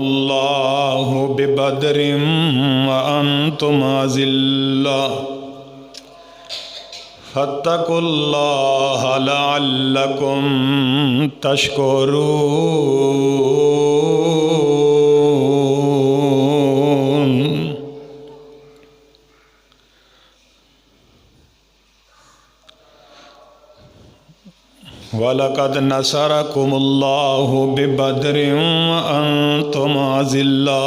नसरकुमुल्लाहु बिबदरिम व अंतुम अज़िल्ला फत्तकुल्लाह लअल्लकुम तशकुरून। वलक़द नसरकुमुल्लाहु बिबदरिम व अंतुम अज़िल्ला,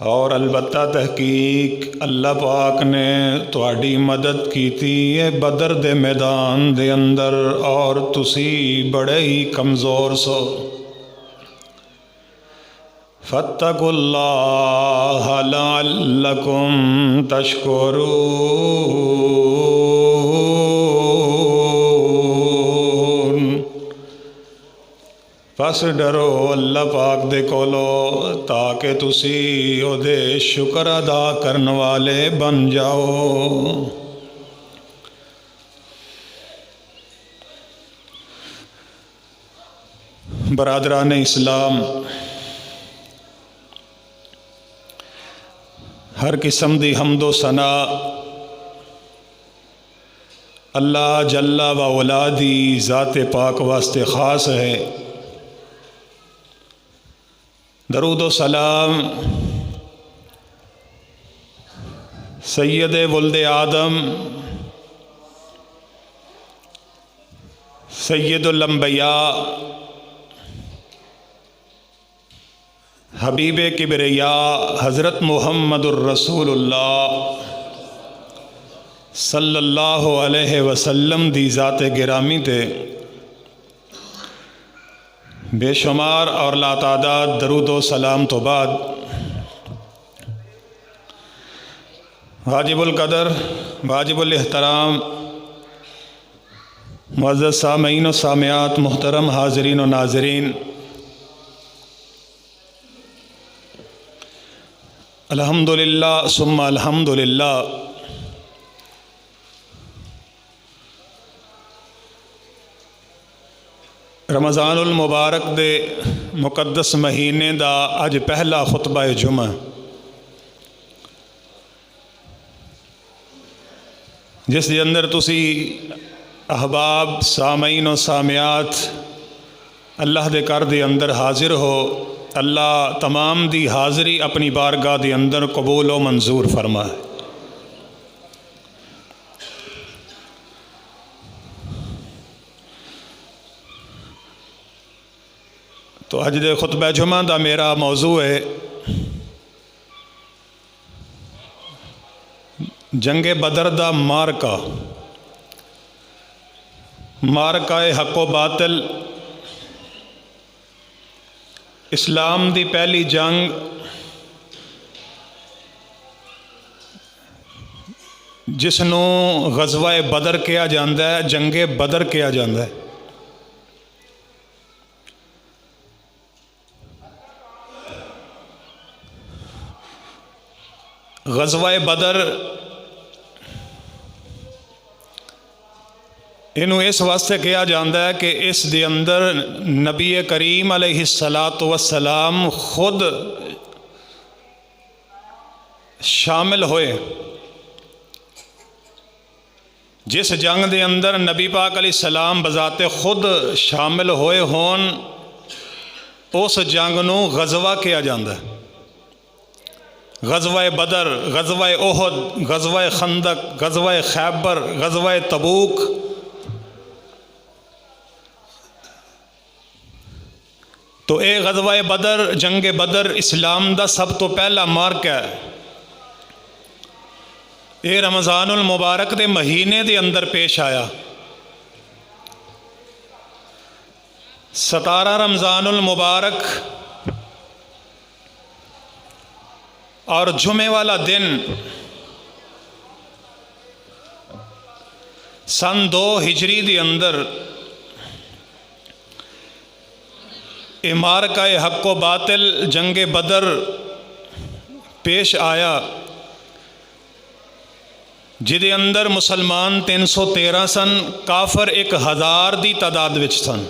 और अलबत्ता तहकीक अल्लाह पाक ने तुहाडी मदद की थी बदर दे मैदान दे अंदर, और तुसी बड़े ही कमज़ोर सो। फत्तकुल्लाह लअल्लकुम तशकुरून। बस डरो अल्लाह पाक दे कोलो ताकि तुसी ओदे शुक्र अदा करने वाले बन जाओ। बरादरान इस्लाम, हर किस्म दी हम्दो सना अल्लाह जल्ला व औलादी ज़ात पाक वास्ते ख़ास है। दरूद व सलाम सैयद वुल्द आदम सैयदुल अंबिया हबीब किबरिया हज़रत मुहम्मदुर रसूलुल्लाह सल्लल्लाहु अलैहि वसल्लम दी ज़ात गिरामी ते बेशुमार और लातादाद दरूद व सलाम तो बाद, वाजिबुल कदर वाजिबुल एहतराम मुअज़्ज़ज़ सामीन व सामियात, मुहतरम हाज़रीन व नाज़रीन, अल्हम्दुलिल्लाह सुम्मा अल्हम्दुलिल्लाह। रमज़ानुल मुबारक दे मुक़द्दस महीने दा अज पहला खुतबा जुमा, जिस दे अंदर तुसी अहबाब सामीन व सामियात अल्लाह दे घर दे अंदर हाजिर हो। अल्लाह तमाम दी हाज़री अपनी बारगाह दे अंदर कबूल व मंजूर फरमाए। तो अज दे खुतबा जुमा दा मेरा मौजू है जंगे बदर दा मारका। मारका हक़ो बातिल, इस्लाम दी पहली जंग जिसनों गज़वा बदर कहा जाता है, जंगे बदर कहा जाता है। गज़वा बदर इनू इस वास्ते कहा जाता है कि इस दे अंदर नबी करीम अलैहिस्सलातु वस्सलाम खुद शामिल होए। जिस जंग दे अंदर नबी पाक अलैहिस्सलाम बजाते खुद शामिल होए होन, उस जंग नू गज़वा कहा जाता है। गज़वा बदर, गज़वा ओहद, गज़वा खंदक, गज़वा खैबर, गज़वा तबूक, तो ये गज़वा बदर, जंगे बदर इस्लाम दा सब तो पहला मार्का है। ये रमज़ानुल मुबारक दे महीने दे अंदर पेश आया। 17 रमज़ानुल मुबारक और जुमे वाला दिन सन 2 हिजरी के अंदर मारका हक़ो बातिल जंगे बदर पेश आया, जिदे अंदर मुसलमान 313 सन, काफर 1000 की तादाद विच सन।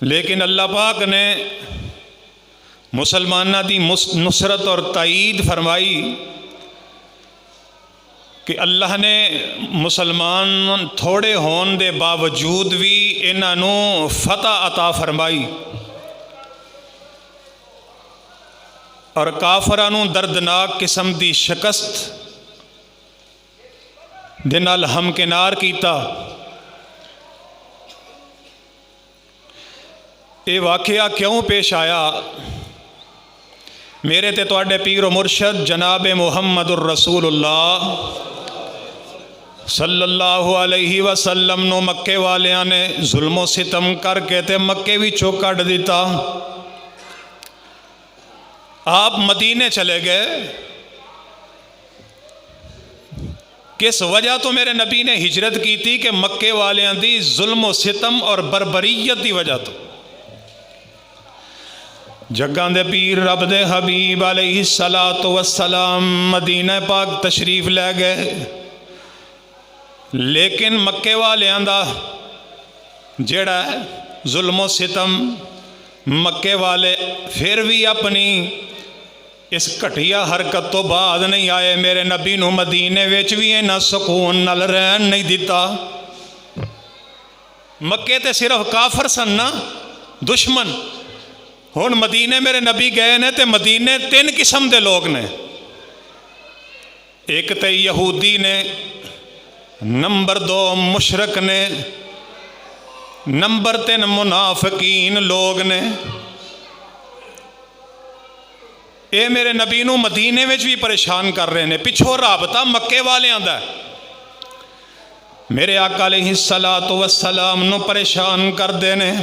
लेकिन अल्लाह पाक ने मुसलमाना की नुसरत और ताईद फरमाई कि अल्लाह ने मुसलमान थोड़े होने के बावजूद भी इन्हों फतह अता फरमाई और काफरां नूं दर्दनाक किस्म की शिकस्त दे नाल हमकिनार किया। ये वाकया क्यों पेश आया? मेरे ते तुहाडे पीर मुर्शद जनाब मुहम्मदुर रसूलुल्लाह सल्लल्लाहु अलैहि वसल्लम नो मक्के वालियां ने जुल्मो सितम करके ते मक्के विचों कढ दिता। आप मदीने चले गए। किस वजह तो मेरे नबी ने हिजरत की थी? कि मक्के वालियां दी जुल्मो सितम और बरबरीयत की वजह तो जग्गां दे पीर रब दे हबीब अलैहिस्सलातु वस्सलाम मदीना पाक तशरीफ लै गए। लेकिन मक्के वालियां दा जेड़ा जुल्मो सितम मक्के वाले फिर भी अपनी इस घटिया हरकत तो बाद नहीं आए। मेरे नबी नूं मदीने विच भी इन्ना सुकून नाल रहन नहीं दिता। मक्के ते सिर्फ काफर सन ना, दुश्मन। हुण मदीने मेरे नबी गए ने ते मदीने तीन किस्म के लोग ने। एक तो यहूदी ने, नंबर दो मुशरक ने, नंबर तीन मुनाफिकीन लोग ने। ये मेरे नबी नूं मदीने में भी परेशान कर रहे हैं। पिछों राबता मक्के वालियां दा मेरे आका अलैहिस्सलातु वस्सलाम नूं परेशान करते हैं।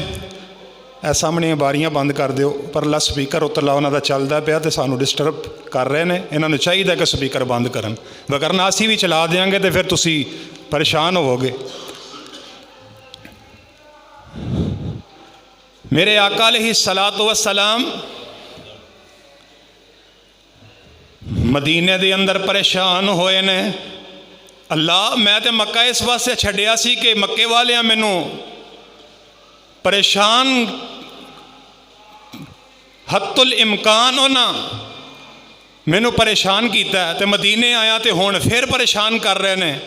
ए सामने बारियां बंद कर दिओ, परला स्पीकर उत्तला उन्हां दा चलदा पिया ते सानूं डिस्टर्ब कर रहे हैं। इन्हां नूं चाहिए कि स्पीकर बंद करन, वरना असीं भी चला देंगे तो फिर तुसीं परेशान होवोगे। मेरे आका अलैहिस्सलातु वस्सलाम मदीने दे अंदर परेशान होए ने। अल्लाह मैं तो मक्का इस वास्ते छड्डिया सी कि मक्के वालियां मैनू परेशान हत्तुल इम्कान होना मैनू परेशान किया है, तो मदीने आया तो हुण फिर परेशान कर रहे हैं।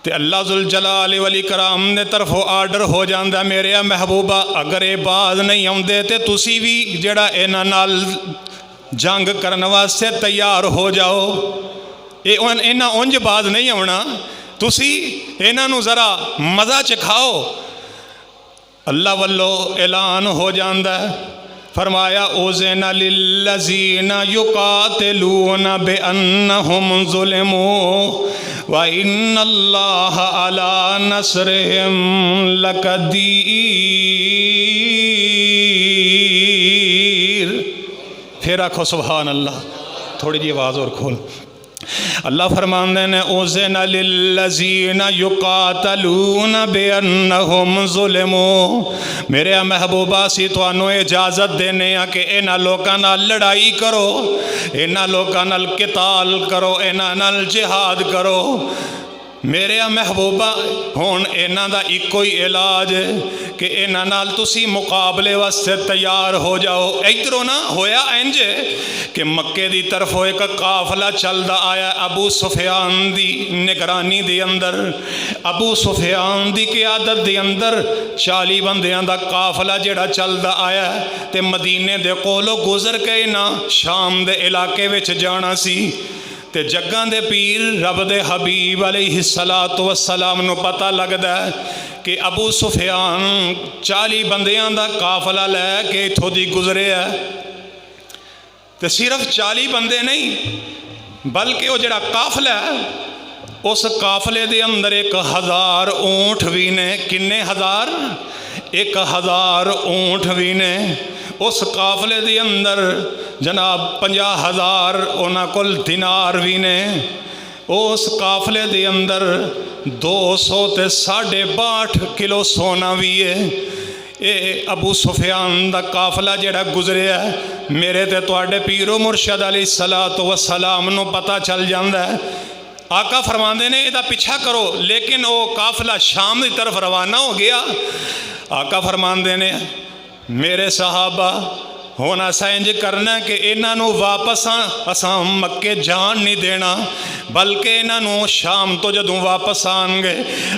तो अल्लाह जुल जलाल वल इकराम ने तरफों आर्डर हो जाता, मेरे महबूबा अगर ये बाज नहीं आउंदे तो तुसी भी जिहड़ा इन्हां नाल जंग करने वास्ते तैयार हो जाओ। ये इन्हां उंज बाज नहीं आउणा, तुसी इन्हां नूं जरा मज़ा चखाओ। अल्लाह वल्लों ऐलान हो जाता है, फरमाया उज़िना लिल्लज़ीना युक़ातिलूना बिअन्नहुम ज़ुलिमू व इन्नल्लाहा अला नस्रिहिम लक़दीर। फिर आखो सुभान अल्लाह। थोड़ी जी आवाज़ और खोल। अल्लाह फरमाते हैं उज़िना लिल्लज़ीना युक़ातिलूना बिअन्नहुम ज़ुलिमू। मेरे महबूबा सी तुहानू इजाज़त देने आ कि इन्हां लोकां नाल लड़ाई करो, इन्हां लोकां नाल किताल करो, इन्हां नाल जिहाद करो। मेरे महबूबा हुण इन्हां दा इक्को ही इलाज है कि इन्हां नाल तुसी मुकाबले वास्ते तैयार हो जाओ। इधरों ना होया इंज कि मक्के दी तरफों एक काफला चलदा आया अबू सुफियान दी निगरानी दे अंदर। अबू सुफियान दी क़ियादत दे अंदर 40 बंदियां दा काफला जिहड़ा चलदा आया ते मदीने दे कोलों गुजर के ना शाम दे इलाके विच जाना सी। ते जग्गां दे पीर रब दे हबीब अलैहिस्सलातु वस्सलाम नूं पता लगदा है कि अबू सुफियान 40 बंदियां दा काफला लैके इत्थों दी गुजरे है। तो सिर्फ 40 बंदे नहीं बल्कि वो जिहड़ा काफला है उस काफले दे अंदर 1000 ऊँट भी ने। किन्ने हज़ार? 1000 ऊँट भी ने। उस काफले दे अंदर जनाब 50,000 उन्हां कोल दिनार भी ने। उस काफले दे अंदर 200 ते 62 किलो सोना भी है। ये अबू सुफियान दा काफला जिहड़ा गुजरिया मेरे ते तुहाडे पीरो मुर्शद अलैहिस्सलातु वस्सलाम नूं पता चल जांदा है। आका फरमाते ने इहदा पीछा करो, लेकिन वो काफला शाम की तरफ रवाना हो गया आका फरमाते ने मेरे सहाबा हुण असां इंज करना कि इन्हों वापस असां मक्के जान नहीं देना, बल्कि इन्हों शाम तो जदों वापस आएंगे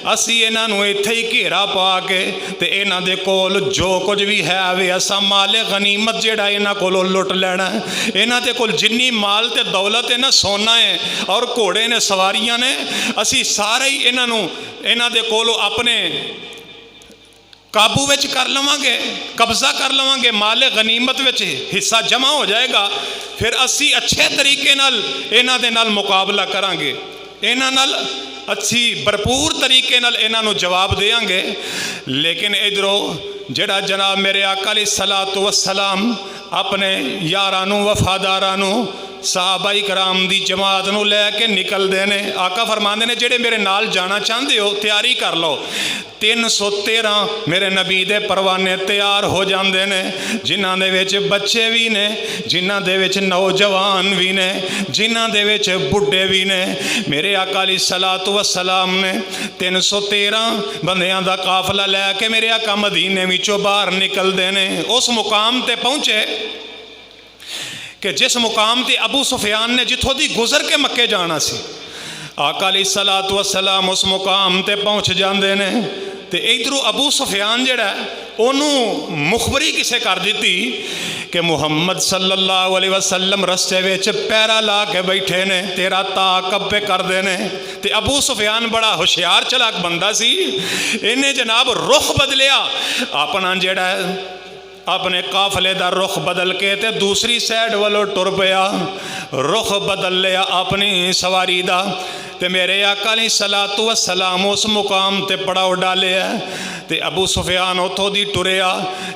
असी इन्हों इत्थे ही घेरा पा के ते इन्हां दे कोल जो कुछ भी है वे असां माले गनीमत जिहड़ा इन्हां कोलों लुट लेना है। इन्हां दे कोल जिन्नी माल ते दौलत है ना, सोना है और घोड़े ने, सवारियां ने, असी सारे ही इन्हां दे कोलों अपने काबू विच कर लवांगे, कब्जा कर लवांगे, माले गनीमत विच हिस्सा जमा हो जाएगा। फिर असी अच्छे तरीके नाल इन्हां दे नाल मुकाबला करांगे, इन्हां नाल अच्छी भरपूर तरीके नाल इन्हां नूं जवाब देंगे। लेकिन इधरों जिहड़ा जनाब मेरे आका अलैहिस्सलातु वस्सलाम अपने यारां नूं, वफादारां नूं, साहबाई कराम दी जमात नूं लैके निकलते हैं। आका फरमाते ने जेड़े मेरे नाल जाना चाहते हो तैयारी कर लो। 313 मेरे नबी दे परवाने तैयार हो जाते हैं, जिन्हां दे विच बच्चे भी ने, जिन्हां दे विच नौजवान भी ने, जिन्हां दे विच बुढ़े भी ने। मेरे आका अलैहिस्सलातु वस्सलाम ने 313 बंदियां दा काफला लैके मेरे आका मदीने विचों बाहर निकलते हैं। उस मुकाम ते पहुँचे कि जिस मुकाम ते अबू सुफियान ने जिथों दी गुजर के मक्के जाना सी, आका अलैहिस्सलातु वस्सलाम उस मुकाम ते पहुँच जाते हैं। तो इधरों अबू सुफियान जिहड़ा उन्होंने मुखबरी किसे कर दी कि मुहम्मद सल्लल्लाहु अलैहि वसल्लम रस्ते विच पैरा ला के बैठे ने, तेरा ताकब पे करते हैं। तो अबू सुफियान बड़ा होशियार चलाक बंदा सी, इन्हें जनाब रुख बदलिया अपना जिहड़ा अपने काफले का रुख बदल के ते दूसरी साइड वालों टुर पिया, रुख बदल लिया अपनी सवारी का। तो मेरे आका अलैहिस्सलातु वस्सलाम उस मुकाम ते पड़ाव डालिया। तो अबू सुफियान उतों दी टुरिया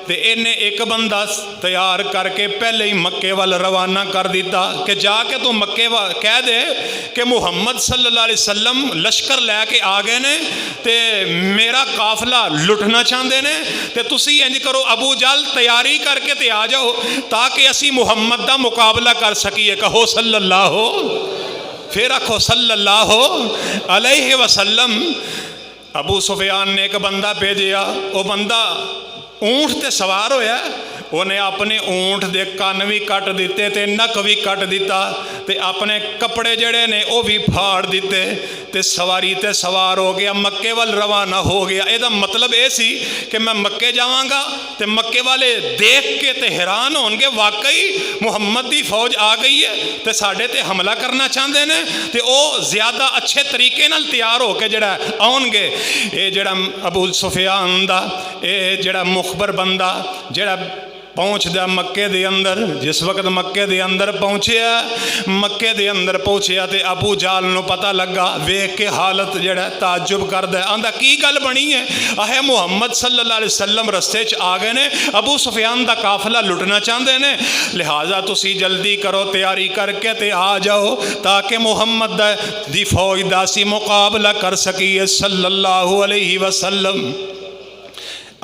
तो इन्हें एक बंदा तैयार करके पहले ही मक्के वाल रवाना कर दिता कि जाके तू मक्के कह दे कि मुहम्मद सल्लल्लाहु अलैहि वसल्लम लश्कर लैके आ गए ने ते मेरा काफला लुटना चाहते ने। तो तुसी इंज करो अबू जहल तैयारी करके ते आ जाओ ताकि असी मुहम्मद का मुकाबला कर सकीए। कहो सल्लल्लाहु, फिर आखो सल्लल्लाहु अलैहि वसल्लम। अबू सुफियान ने एक बंदा भेजिया, वो बंदा ऊंट ते सवार होया, उन्हें अपने ऊंट दे कन भी कट दिते ते नक भी कट दिता ते अपने कपड़े जड़े ने वो भी फाड़ दिते ते सवारी ते सवार हो गया, मक्के वाल रवाना हो गया। ਇਹਦਾ मतलब ये सी कि मैं मक्के जावांगा ते मक्के वाले देख के ते हैरान होणगे, वाकई मुहम्मद की फौज आ गई है ते साडे ते हमला करना चाहते हैं ते वो ज़्यादा अच्छे तरीके नाल तैयार हो के जड़ा आउणगे। ये जड़ा अबू सुफियान दा ये जड़ा मुखबर बंदा जड़ा पहुँचदा मक्के दे अंदर, जिस वक्त मक्के दे अंदर पहुँचया, मक्के दे अंदर पहुँचया तो अबू जाल नूं पता लगा, वेख के हालत जड़ा ताजुब करदा, आंदा की गल बनी है, आहे मुहम्मद सल्लल्लाहु अलैहि वसल्लम रस्ते च आ गए ने, अबू सुफियान दा काफला लुटना चाहते ने, लिहाजा तुसी जल्दी करो तैयारी करके ते आ जाओ ताकि मुहम्मद दी फौज दा असी मुकाबला कर सकीए सल्लल्लाहु अलैहि वसल्लम।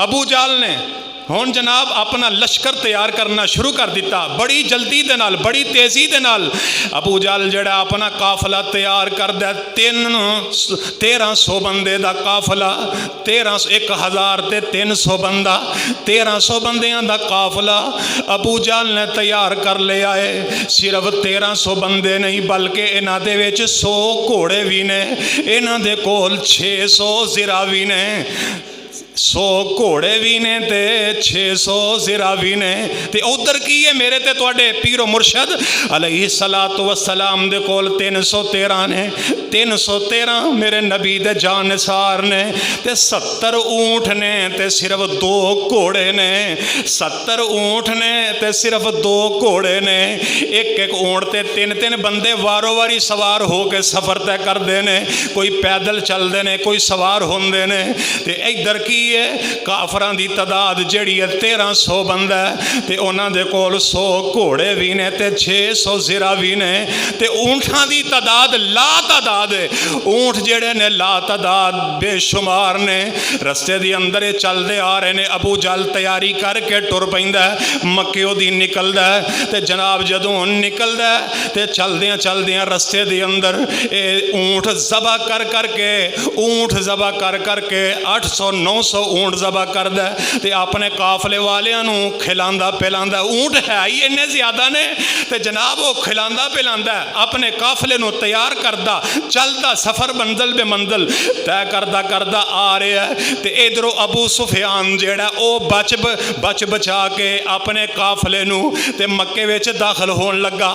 अबू जाल ने हुण जनाब अपना लश्कर तैयार करना शुरू कर दिता, बड़ी जल्दी दे नाल, बड़ी तेज़ी दे नाल। अबू जाल जड़ा अपना काफला तैयार करदा, 1300 बंदे का काफला, 1300 बंदा, 1300 बंदियां दा काफला अबू जाल ने तैयार कर लिया है। सिर्फ 1300 बंदे नहीं बल्कि इन्हां दे विच 100 घोड़े भी ने, इन्हां दे कोल 600 ज़िरा भी ने, 100 घोड़े भी ने ते 600 ज़िरा भी ने। ते उधर की है मेरे ते तुहाडे पीरो मुर्शद अलैहिस्सलातु वस्सलाम दे कोल 313 ने, 313 मेरे नबी दे जानसार ने ते 70 ऊँट ने ते सिर्फ 2 घोड़े ने, 70 ऊँट ने ते सिर्फ 2 घोड़े ने। एक एक ऊँट ते 3-3 बंदे वारों वारी सवार हो के सफ़र तय करते हैं, कोई पैदल चलते हैं, कोई सवार होंदे ने। ते इधर की काफरां दी तादाद जिहड़ी है 1300 बंदा है ते उन्हां दे कोल 100 घोड़े भी ने ते 600 ज़िरा भी ने ते ऊँठां दी तादाद ला तादाद है, ऊँट जिहड़े ने ला तादाद बेशुमार ने। रस्ते दी अंदर चलते आ रहे ने, अबू जहल तैयारी करके टुर पैंदा मक्कियों दी निकलदा ते जनाब जदों निकलदा ते चलदियां चलदियां रस्ते दे अंदर ऊँट ज़बा कर करके 800-900 200 ऊंट ज़बह करदा ते अपने काफले वालियां नूं खिलांदा पिलांदा। ऊंट है ही इन्ने ज़्यादा ने ते जनाब वो खिलांदा पिलांदा अपने काफले नूं तैयार करदा, चलदा सफ़र मंजिल बे मंजिल तय करदा करदा आ रहा है। ते इधरों अबू सुफियान जेड़ा वो बच बचा के अपने काफले नूं ते मक्के विच दाखिल होण लगा।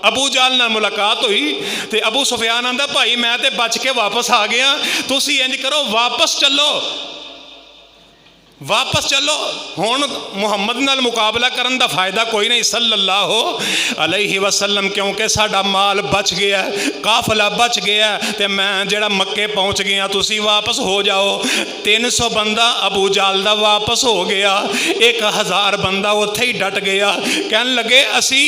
अबू जाल नाल मुलाकात हुई तो अबू सुफियान आंदा भाई मैं तो बच के वापस आ गया, तुसी इंज करो वापस चलो हुण मुहम्मद नाल मुकाबला करन दा फायदा कोई नहीं सल्लल्लाहु अलैहि वसल्लम, क्योंकि साडा माल बच गया, काफला बच गया ते मैं जेड़ा मक्के पहुँच गया, तुसी वापस हो जाओ। 300 बंदा अबू जाल दा वापस हो गया, 1000 बंदा उत्थे ही डट गया। कहन लगे असी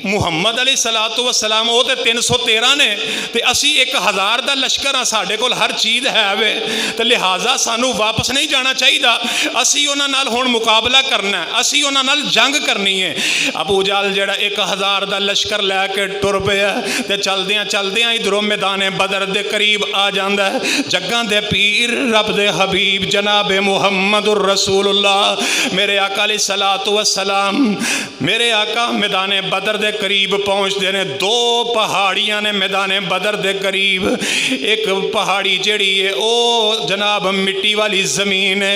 मुहम्मद अली सलातु वसलाम वो तो 313 ने ते असी 1000 का लश्कर हाँ, साढ़े कोल हर चीज़ है वे, तो लिहाजा सानू वापस नहीं जाना चाहिए, असी उन्हां नाल हुण मुकाबला करना है, असी उन्हां नाल जंग करनी है। अबू जाल जेड़ा 1000 का लश्कर लैके टुर पिया ते चलदियां चलदियां इधरों मैदान बदर दे करीब आ जांदा है। जग्गां दे पीर रब दे हबीब जनाब मुहम्मदुर रसूलुल्लाह मेरे आका अली सलातु वसलाम, मेरे आका मैदान बदर दे करीब पहुँचते हैं। 2 पहाड़ियां ने मैदान बदर दे करीब, एक पहाड़ी जड़ी है वो जनाब मिट्टी वाली ज़मीन है,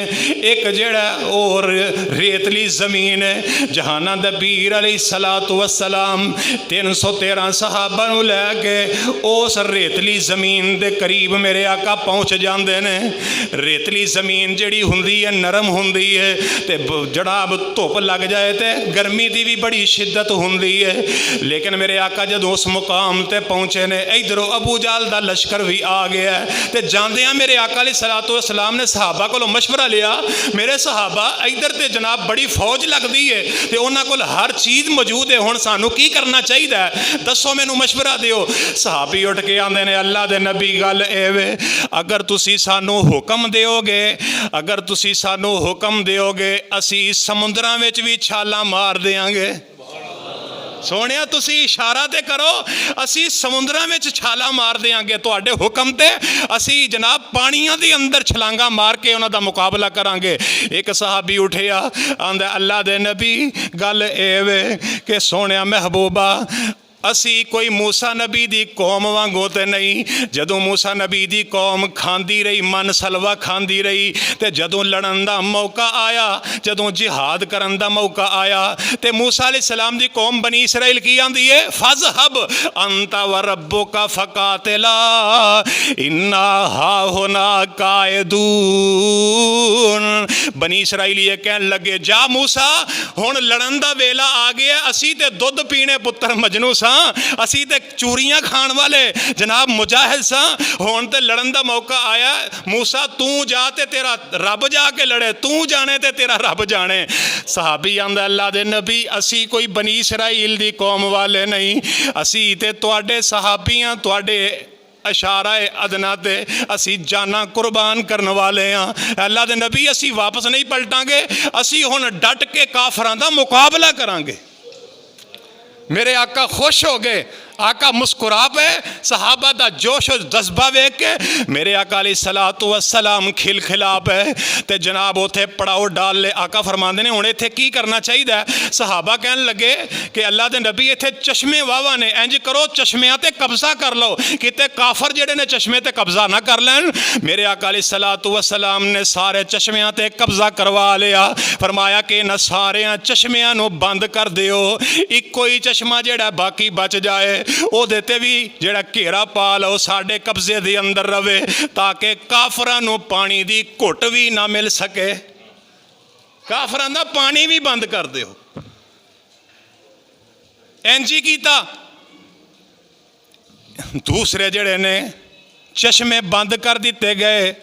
एक जड़ा और रेतली ज़मीन है। जहाना दा पीर अलैहिस्सलातु वस्सलाम 313 सहाबा नूं लैके उस रेतली ज़मीन दे करीब मेरे आका पहुँच जाते हैं। रेतली ज़मीन जड़ी हुंदी है नरम हुंदी है ते जनाब धुप लग जाए तो गर्मी की भी बड़ी शिद्दत हुंदी है, लेकिन मेरे आका जदों उस मुकाम ते पहुँचे ने इधरों अबू जाल दा लश्कर भी आ गया ते जांदियां मेरे आका अलैहि सलातु वस्सलाम ने सहाबा कोलों मशवरा लिया, मेरे सहाबा इधर ते जनाब बड़ी फौज लगती है ते उन्हां कोल हर चीज़ मौजूद है, हुण सानू की करना चाहिए, दसो मैनू मशवरा दिओ। सहाबी उठ के आंदे ने अल्लाह दे नबी गल एवे, अगर तुसी सानू हुक्म दिओगे, अगर तुसी सानू हुक्म दिओगे असी समुद्रां विच भी छालां मार देंगे। सोनिया तुसी इशारा ते करो, असी समुद्रां विच छाला मार देंगे तुहाडे हुक्म ते, असी जनाब पानियां दे अंदर छलांगा मार के उन्हां दा मुकाबला करांगे। एक सहाबी उठिया आंदा अल्लाह दे नबी गल एवे कि सोनिया महबूबा असी कोई मूसा नबी दी कौम वांगो ते नहीं, जदों मूसा नबी दी कौम खांदी रही मन सलवा खांदी रही ते जदों लड़न दा मौका आया, जदों जिहाद करन दा मौका आया ते मूसा अलैहिस्सलाम दी कौम बनी इसराइल की आंदी है फज़हब अंता व रब्बुका फकातिला इन्ना हाहुना कायदून। बनी इसराइली ये कहन लगे जा मूसा हुण लड़न दा वेला आ गया, असी ते दुध पीने पुत्र मजनू असी ते चूरियां खान वाले जनाब मुजाहिद सा, हुण ते लड़न दा मौका आया, मूसा तू जा ते तेरा रब जाके लड़े, तू जाने ते तेरा रब जाने। सहाबी आंदा अल्लाह दे नबी असी कोई बनी इसराइल दी कौम वाले नहीं, असी ते तुहाडे सहाबियां तुहाडे इशारा अदना ते असी जाना कुर्बान करने वाले हाँ। अल्लाह दे नबी असी वापस नहीं पलटांगे, असी हुण डट के काफरां दा मुकाबला करांगे। मेरे आका खुश हो गए, आका मुस्कुरा पे, सहाबा दा जोश और जज्बा वेख के मेरे आका अलैहिस्सलातु वस्सलाम खिलखिला पे ते जनाब उथे पड़ाओ डाल ले। आका फरमांदे ने हुण इत्थे की करना चाहिए। सहाबा कहन लगे कि अल्लाह दे नबी इत्थे चश्मे वावा ने, इंज करो चश्मियां ते कब्जा कर लो, किते काफर जेड़े ने चश्मे ते कब्जा ना कर लैन। मेरे आका अलैहिस्सलातु वस्सलाम ने सारे चश्मियां ते कब्जा करवा लिया, फरमाया कि इन्हां सारियां चश्मियां नूं बंद कर दिओ, इक्को ही चश्मा जेड़ा बाकी बच जाए ओहदे ते भी जेड़ा घेरा पा लो साडे कब्जे दे अंदर रवे, ताकि काफरां नूं पानी दी घुट भी ना मिल सके। काफरां दा पानी भी बंद कर दिओ। इंज ही कीता। दूसरे जेड़े ने चश्मे बंद कर दिते गए,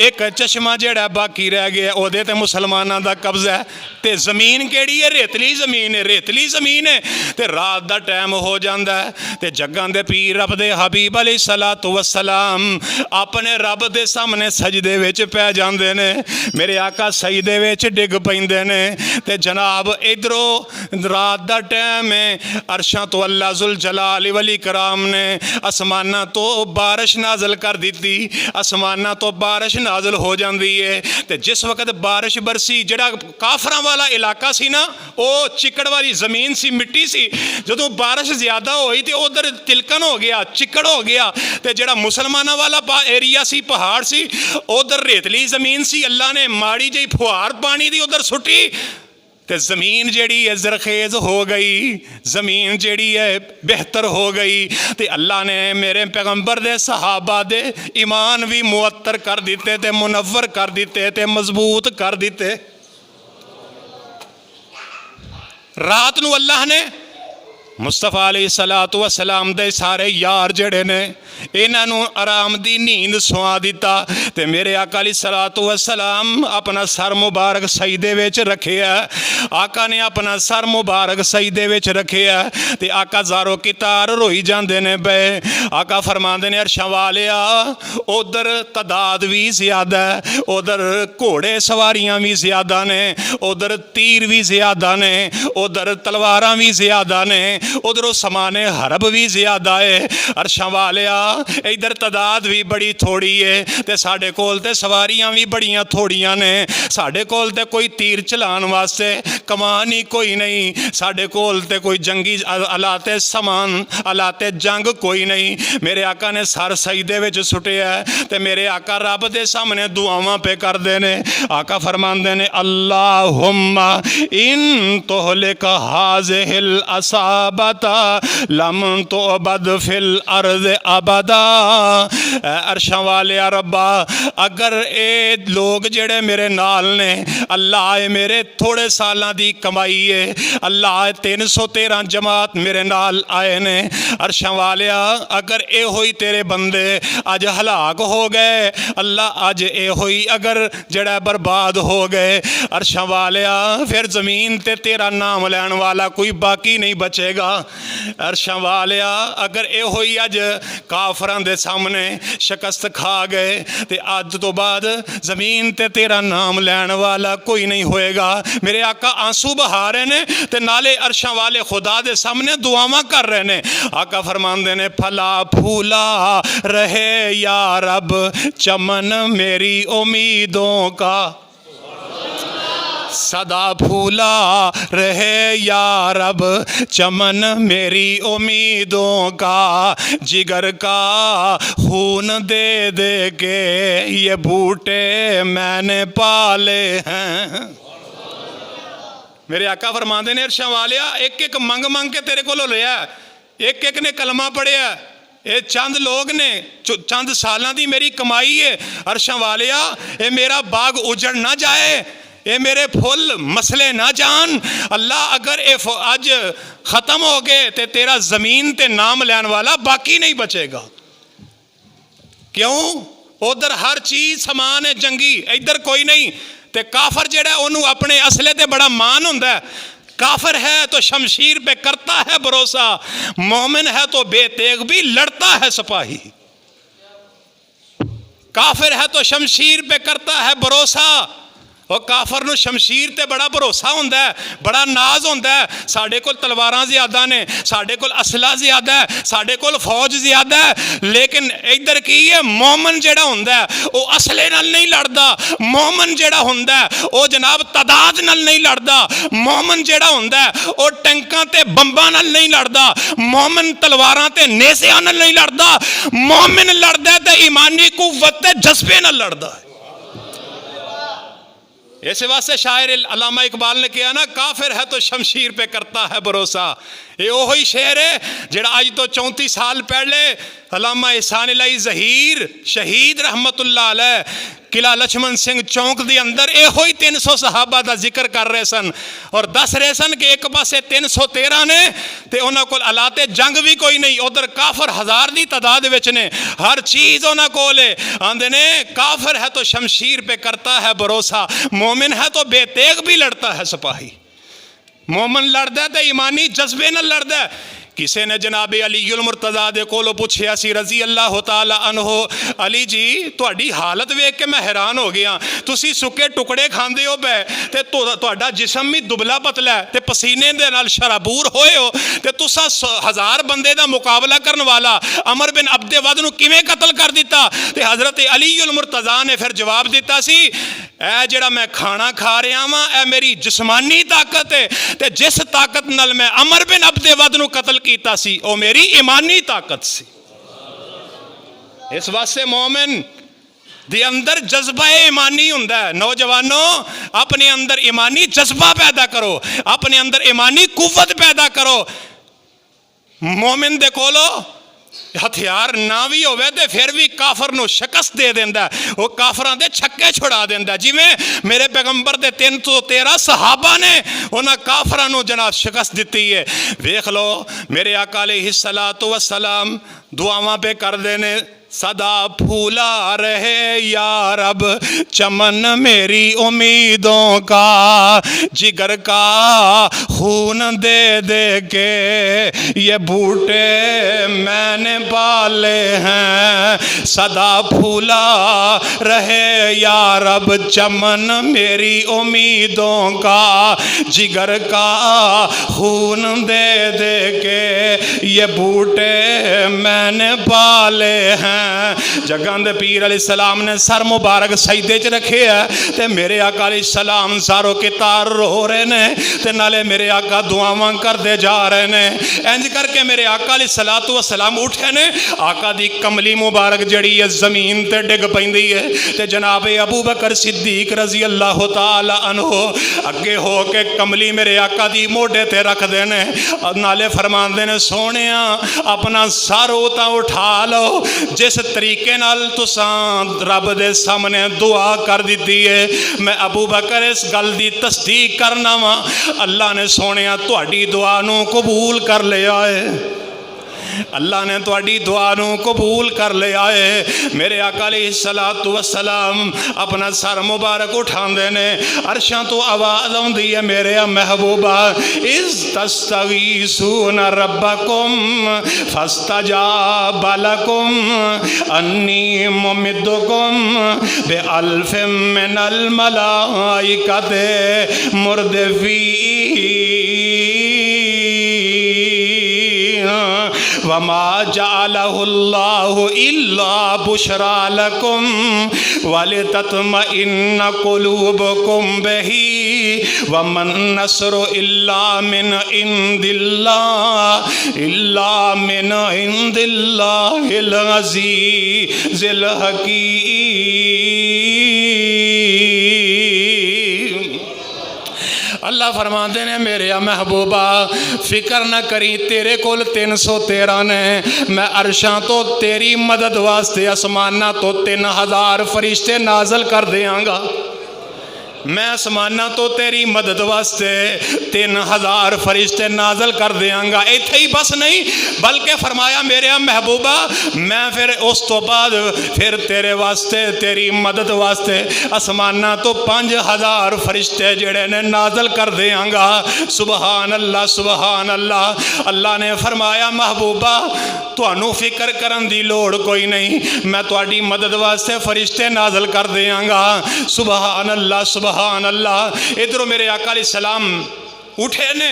एक चश्मा जेड़ा बाकी रह गया ओहदे ते मुसलमानां दा कब्जा है। ते ज़मीन केड़ी है? रेतली ज़मीन है, रेतली ज़मीन है। ते रात दा टाइम हो जाता है ते जग्गां दे पीर रब दे हबीब अलैहिस्सलातु वस्सलाम अपने रब दे सामने सजदे विच पै जांदे ने। मेरे आका सजदे विच डिग पैंदे ने ते जनाब इधरों रात दा टाइम है, अरशां तो अल्लाह जुल जलाल वल इकराम ने आसमानां तो बारिश नाज़िल कर दी, आसमानां तो बारिश नाज़िल हो जाती है। तो जिस वक्त बारिश बरसी, जिहड़ा काफरां वाला इलाका सी ना, वो चिकड़ वाली ज़मीन सी, मिट्टी सी। जदों बारिश ज़्यादा होई तो उधर तिलकन हो गया, चिकड़ हो गया। तो जिहड़ा मुसलमाना वाला एरिया सी, पहाड़ सी, उधर रेतली ज़मीन सी। अल्लाह ने माड़ी जी फुहार पानी दी उधर सुट्टी तो ज़मीन जिहड़ी है ज़रखेज़ हो गई, ज़मीन जिहड़ी है बेहतर हो गई। तो अल्लाह ने मेरे पैगंबर दे सहाबा दे ईमान भी मुअत्तर कर दिते, ते मुनव्वर कर दिते, ते मजबूत कर दिते। रात नूं अल्लाह ने मुस्तफा अलैहिस्सलातु वस्सलाम दे सारे यार जड़े ने इन्हों आराम दी नींद सुआ दिता। ते मेरे आका अलैहिस्सलातु वस्सलाम अपना सर मुबारक सजदे विच रखिया। आका ने अपना सर मुबारक सजदे विच रखिया। ते आका ज़ारो कितार रोई जांदे ने पे। आका फरमांदे ने अर्शां वालिया उधर तादाद भी ज़्यादा है, उधर घोड़े सवारियां भी ज़्यादा ने, उधर तीर भी ज़्यादा ने, उधर तलवारां भी ज़्यादा ने, उधरों समाने हरब भी ज़्यादा है। अर्शां वालिया इधर तादाद भी बड़ी थोड़ी है, ते साढ़े कोल ते सवारियां भी बड़ियां थोड़ियां ने। साढ़े कोल ते कोई तीर चलाने वास्ते कमान ही कोई नहीं, साढ़े कोल ते कोई जंगी अलाते समान अलाते जंग कोई नहीं। मेरे आका ने सर सजदे विच सुटिया ते मेरे आका रब दे सामने दुआवां पे करदे ने। आका फरमांदे ने अल्लाहुम्मा इन तोहलिक हाज़िहिल असाबता लम तुअबद फिल अर्ज़ अबदा। अर्शां वाले रब्बा अगर ये लोग जेड़े मेरे नाल ने, अल्लाह मेरे थोड़े सालां दी कमाई है, अल्लाह 313 जमात मेरे नाल आए ने। अर्शां वालिया अगर ये होई तेरे बंदे अज हलाक हो गए, अल्लाह अज ये होई अगर जड़ा बर्बाद हो गए, अर्शां वालिया फिर ज़मीन ते तेरा नाम लैन वाला कोई बाकी नहीं बचेगा। अर्शां वालिया अगर ये होई अज काफरां दे सामने शिकस्त खा गए ते अज तो बाद ज़मीन ते तेरा नाम लैन वाला कोई नहीं होएगा। मेरे आका आंसू बहा रहे ने ते नाले अर्शां वाले खुदा दे सामने दुआवां कर रहे ने। आका फरमांदे ने फला फूला रहे या रब चमन मेरी उम्मीदों का, सदा फूला रहे या रब चमन मेरी उम्मीदों का, जिगर का खून दे दे के ये बूटे मैंने पाले हैं। मेरे आका फरमाते ने अर्शां वालिया एक एक मंग मंग के तेरे को लिया, एक एक ने कलमा पढ़िया, ये चंद लोग ने चंद सालों की मेरी कमाई है। अर्शां वालिया ये मेरा बाग उजड़ ना जाए, ये मेरे फुल मसले ना जान। अल्लाह अगर ये अज ख़त्म हो गए तो तेरा ज़मीन ते नाम लैन वाला बाकी नहीं बचेगा। क्यों? उधर हर चीज़ समान है जंगी, इधर कोई नहीं। तो काफर जेड़ा उन्होंने अपने असले ते बड़ा मान होंदा है। काफिर है तो शमशीर पे करता है भरोसा, मोमिन है तो बेतेग भी लड़ता है सिपाही। काफिर है तो शमशीर पे करता है भरोसा, और काफर नूं शमशीर ते बड़ा भरोसा होंदा है, बड़ा नाज होंदा है। साडे कोल तलवारां ज़्यादा ने, साडे कोल असला ज़्यादा है, साडे कोल फौज ज़्यादा है, लेकिन इधर की है मोमन जेड़ा होंदा है वो असले नाल नहीं लड़दा। मोमन जेड़ा होंदा है वो जनाब तादाद नाल नहीं लड़दा। मोमन जेड़ा होंदा है वो टैंकां ते बंबां नाल नहीं लड़दा। मोमन तलवारां ते नेज़ियां नाल नहीं लड़दा। मोमिन लड़दा ते ईमानी कुव्वत ते जज्बे नाल लड़दा है। इस वास्ते शायर अल्लामा इकबाल ने कहा ना, काफिर है तो शमशीर पे करता है भरोसा। ये वही शेर है जेड़ा आज तो 34 साल पहले अल्लामा एहसान इलाही ज़हीर शहीद रहमतुल्लाह अलैह किला लक्ष्मण सिंह चौंक के अंदर यो ही 300 सहाबा का जिक्र कर रहे सन और दस रहे सन कि एक पासे 313 ने तो उन्होंने को अलाते जंग भी कोई नहीं, उधर काफर 1000 की तादाद विच ने, हर चीज़ उन्होंने कोल आंदे ने। काफिर है तो शमशीर पे करता है भरोसा, मोमिन है तो बेतेग भी लड़ता है सिपाही। मोमिन लड़दा है तो ईमानी जज्बे न लड़दा है। किसी ने जनाबे अलीउल मुर्तज़ा दे कोलों पुछया सी रज़ी अल्लाह तआला अन्हो, अली जी तुहाडी हालत वेख के मैं हैरान हो गया, तुसी सुके टुकड़े खांदे हो पै ते तुहाडा जिस्म भी दुबला पतला है ते पसीने दे नाल शराबूर होए हो ते तुसा 1000 बंदे दा मुकाबला करन वाला अमर बिन अब्दे वद नूं किवें कतल कर दिता। ते हज़रत अलीउल मुर्तज़ा ने फिर जवाब दिता सी, ऐ जिहड़ा मैं खाना खा रहा वां ऐ मेरी जिस्मानी ताकत है ते जिस ताकत नाल मैं अमर बिन अब्दे वद नूं कतल कीता सी ओ मेरी ईमानी ताकत सी। इस वास्ते मोमिन दे अंदर जज्बा ईमानी हुंदा है। नौजवानों अपने अंदर ईमानी जज्बा पैदा करो, अपने अंदर ईमानी कुव्वत पैदा करो। मोमिन दे कोलो हथियार ना भी होवे ते फिर भी काफर नूं शिकस्त दे देंदा, वो काफरां दे छक्के छुड़ा देंदा। जिवें मेरे पैगंबर दे 313 सहाबा ने उन्हां काफरां नूं जनाब शिकस्त दित्ती है। वेख लो मेरे आका अलैहिस्सलातु वस्सलाम दुआवां पे करदे ने, सदा फूला रहे या रब चमन मेरी उम्मीदों का, जिगर का खून दे दे के ये बूटे मैंने पाले हैं। सदा फूला रहे या रब चमन मेरी उम्मीदों का, जिगर का खून दे दे के ये बूटे मैंने पाले हैं। जगन दे पीर अलैहिस्सलाम ने सर मुबारक सजदे च रखे है ते मेरे आका अलैहिस्सलाम सारों के तार रो रहे ने ते नाले मेरे आका दुआवां करते जा रहे ने। इंज करके मेरे आका अलैहिस्सलातु वस्सलाम उठे ने, आका दी कमली मुबारक जड़ी है जमीन ते डिग पैंदी है ते जनाब अबू बकर सिद्दीक रज़ी अल्लाह तआला अन्हो अगे हो के कमली मेरे आका दी मोढे ते रख देने, नाले फरमांदे ने सोहणिया अपना सर उता उठा लो, जिस तरीके नाल तुसां रब दे सामने दुआ कर दी है मैं अबू बकर इस गल दी तस्दीक करना वा, अल्लाह ने सोहणिया तुहाडी दुआ नूं कबूल कर लिया है। अल्लाह ने तुहाडी दुआ नूं कबूल कर लिया है। मेरे आका अलैहिस्सलातु वस्सलाम अपना सर मुबारक उठांदे ने, अरशां तो आवाज़ आउंदी है मेरे महबूबा, इज़ तस्तगीसूना रब्बकुम फस्तजाब लकुम अन्नी मुमिद्दुकुम बिअल्फिम मिनल मलाइकति मुर्दिफीन वमा जअलहुल्लाहु इल्ला बुशरा लकुम वलितत्मइन्न कुलूबुकुम बिही वमन नस्रु इल्ला मिन इंदिल्लाहिल अज़ीज़िल हकीम। अल्लाह फरमाते ने मेरे महबूबा फिक्र न करी, तेरे कोल 313 ने, मैं अरशां तो तेरी मदद वास्ते आसमाना तो 3000 फरिश्ते नाजल कर देंगा। मैं आसमाना तो तेरी मदद वास्ते 3000 फरिश्ते नाजल कर देंगा। इत्थे ही बस नहीं बल्कि फरमाया मेरे महबूबा मैं फिर उस तो बाद फिर तेरे वास्ते तेरी मदद वास्ते आसमाना तो 5000 फरिश्ते जेड़े ने नाजल कर देंगा। सुबहान अल्लाह सुबहान अल्लाह। अल्लाह ने फरमाया महबूबा तुहानू फिक्र करन दी लोड़ कोई नहीं, मैं तुहाडी मदद वास्ते फरिश्ते नाजल कर देंगा। सुबहान अल्लाह सुबहान अल्लाह। इधरों मेरे आका अलैहिस्सलाम उठे ने,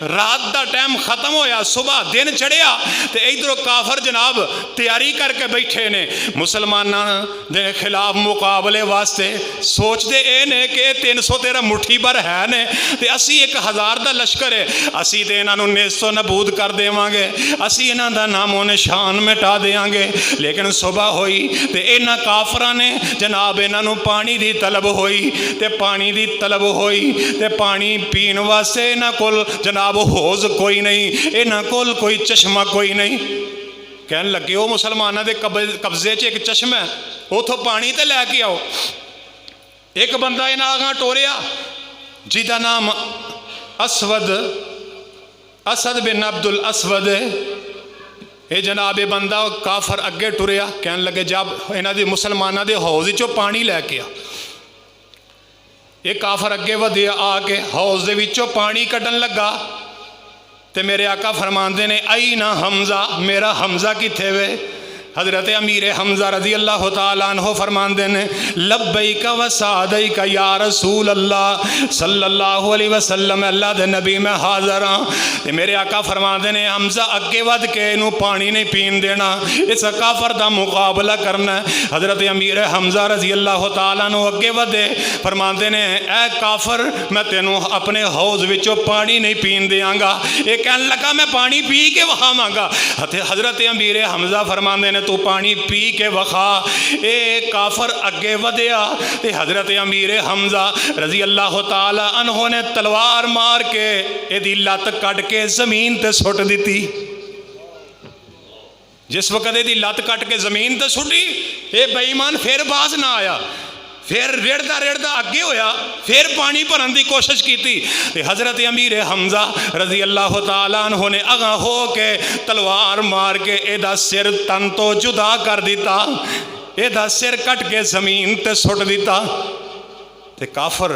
रात का टाइम खत्म होया, सुबह दिन चढ़िया तो इधरों काफर जनाब तैयारी करके बैठे ने मुसलमानों के खिलाफ मुकाबले वास्ते। सोचते ये ने कि 313 मुट्ठी भर है ने तो असी 1000 का लश्कर है, असी तो इन्हों नेस्तो नबूद कर देवांगे, असी इन्हों का नामो निशान मिटा देंगे। लेकिन सुबह हुई तो इन्होंने काफरां ने जनाब इन्हों पानी की तलब हुई तो पानी की तलब हुई तो पानी पीने वास्ते इन्हों को जनाब हौज कोई नहीं, इन्हों कोल कोई चश्मा कोई नहीं। कहन लगे वो मुसलमानों के कब्जे च एक चश्मा है, उतों पानी तो लैके आओ। एक बंदा इन्हों आगा टोरिया जिदा नाम असद बिन अब्दुल असवद है। ये जनाब ये बंदा काफर अगे टुरिया, कहन लगे जब इन्हों के मुसलमानों के हौज चो पानी लैके आ। ये काफर अगे वधिया आके हौज दे विचों पानी कड्ढन लगा। तो मेरे आका फरमाते ने आई ना हमजा, मेरा हमजा किथे वे। हज़रत अमीर हमज़ा रज़ी अल्लाह तआला अन्हु फरमाते ने लब्बैक व सादैक या रसूल अल्लाह सल्लल्लाहु अलैहि वसल्लम, अल्लाह दे नबी मैं हाज़र हाँ। ते मेरे आका फरमाते ने हमज़ा अगे वध के इनू पानी नहीं पीन देना, इस काफर दा मुकाबला करना। हज़रत अमीर हमज़ा रज़ी अल्लाह तआला अन्हु अगे वधे, फरमाते ने ऐ काफर मैं तेनू अपने हौज़ विचों पानी नहीं पीन देंगा। ये कहन लगा मैं पानी पी के वखावांगा। हज़रत अमीर हमज़ा फरमाते ने तू पानी पी के वखा। ए काफर अगे वधिया ते हज़रत अमीर हमज़ा रज़ी अल्लाह तआला अन्हु ने तलवार मार के एदी लत कट के जमीन ते सुट दी। जिस वक्त एदी लत कट के जमीन ते सुटी, ये बेईमान फिर बाज ना आया, फिर रेड़दा रेड़दा अगे होया, फिर पानी भरन की कोशिश की। हज़रत अमीर हमज़ा रज़ी अल्लाह तआला अन्हु ने अगा हो के तलवार मार के एदा सिर तन तो जुदा कर दिता, एदा सिर कट के जमीन ते सुट दिता। ते काफर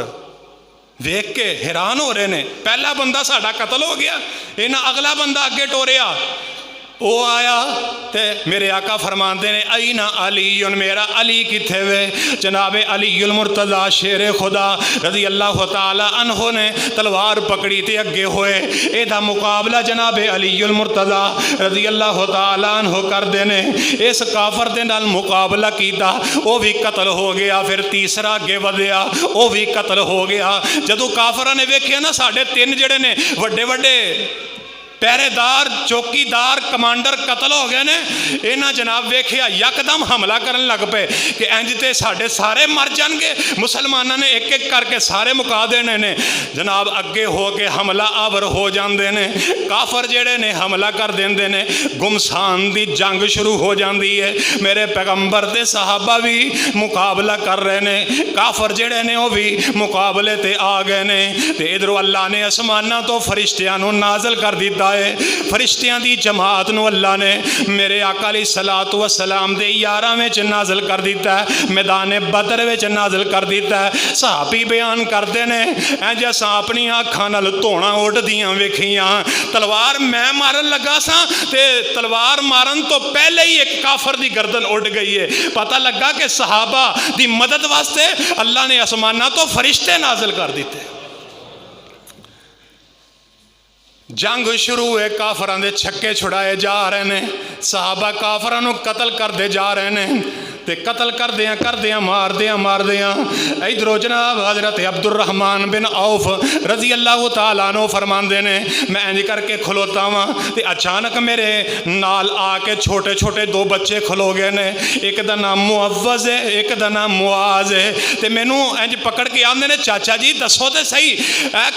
देख के हैरान हो रहे ने, पहला बंदा साडा कतल हो गया, इन्हें अगला बंदा अगे टोरिया। वो आया ते मेरे आका फरमाते ने आई ना अली, मेरा अली किथे वे। जनाबे अलीउल मुर्तज़ा शेर खुदा रज़ी अल्लाह तआला अन्हु ने तलवार पकड़ी ते अगे होए। एदा मुकाबला जनाबे अलीउल मुर्तज़ा रज़ी अल्लाह तआला अन्हु करदे ने। इस काफर दे नाल मुकाबला कीता, वो भी कतल हो गया। फिर तीसरा अगे वधिया, वो भी कतल हो गया। जदों काफरां ने वेखिया ना साढ़े तीन जिहड़े ने वड्डे वड्डे पहरेदार चौकीदार कमांडर कतल हो गए ने, इन्हां जनाब वेखिया यकदम हमला करन लग पे कि इंज ते साढ़े सारे मर जाएंगे। मुसलमानों ने एक एक करके सारे मुका देने ने। जनाब अगे हो के हमला आवर हो जाते ने। काफर जेड़े ने हमला कर देंदे ने, गुमसान दी जंग शुरू हो जाती है। मेरे पैगंबर ते सहाबा भी मुकाबला कर रहे ने, काफर जेड़े ने वो भी मुकाबले ते आ गए ने। ते इधरों अल्लाह ने आसमानां तो फरिश्तियां नूं नाज़िल कर दिता है। फरिश्तियां दी जमात नूं अल्लाह ने मेरे आका अलैहिस्सलातु वस्सलाम दे यारां विच नाज़िल कर दिता है, मैदान बदर विच नाज़िल कर दिता है। सहाबी बयान करते ने इंज असां अपनी अखां नाल धोना उड़दियां वेखियां। तलवार मैं मारन लगा सा ते तलवार मारन तो पहले ही एक काफर दी गर्दन उड़ गई है। पता लगा कि सहाबा दी मदद वास्ते अल्लाह ने आसमानां तो फरिश्ते नाज़िल कर दिते। जंग शुरू है, काफरां दे छक्के छुड़ाए जा रहे ने, सहाबा काफरां नूं कतल करते जा रहे ने। ते कतल करदियां मारदियां इधरों जनाब हज़रत अब्दुर्रहमान बिन औफ रज़ी अल्लाह तआला अन्हु फरमाते ने मैं इंज करके खलोता वां ते अचानक मेरे नाल आके छोटे छोटे दो बच्चे खलो गए ने। एक दा नाम मुअव्वज़ है, एक दा नाम मुआज़ है। ते मैनू इंज पकड़ के आंदे ने चाचा जी दसो तो सही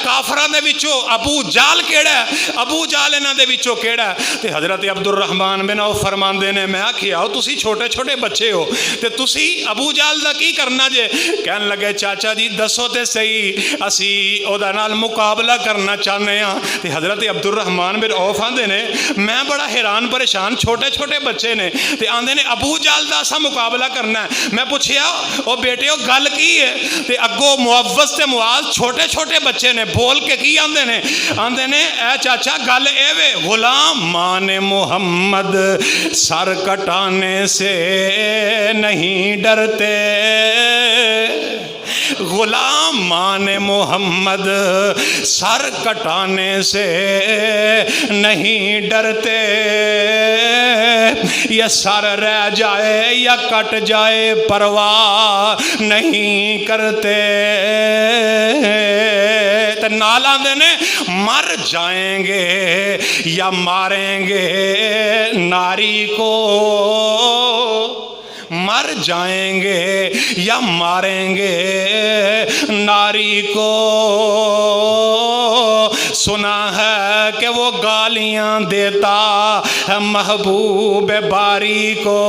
काफरां दे विचों अबू जाल केड़ा है, अबू जाल इन्हां दे विचों केड़ा है। ते हज़रत अब्दुर्रहमान बिन औफ फरमाते ने मैं आखिया तुसी छोटे छोटे बच्चे हो ते तुसी अबू जाल दा की करना जे। कहन लगे चाचा जी दसो ते सही असी ओदा नाल मुकाबला करना चाहते हैं। ते हज़रत अब्दुर्रहमान बिन औफ आंदे ने मैं बड़ा हैरान परेशान, छोटे छोटे बच्चे ने ते आंदे ने अबू जाल दा असा मुकाबला करना है। मैं पुछया ओ बेटे ओ गल की है? ते अगो मुअव्वज़ ते मुआज़ छोटे छोटे बच्चे ने बोल के की आंदे ने ए चाचा गल एवे गुलाम मान मोहम्मद सर कटाने से नहीं डरते, गुलाम मान मोहम्मद सर कटाने से नहीं डरते। या सर रह जाए या कट जाए परवाह नहीं करते। तो नाल आंदे ने मर जाएंगे या मारेंगे नारी को, मर जाएंगे या मारेंगे नारी को। सुना है कि वो गालियां देता है महबूब बारी को।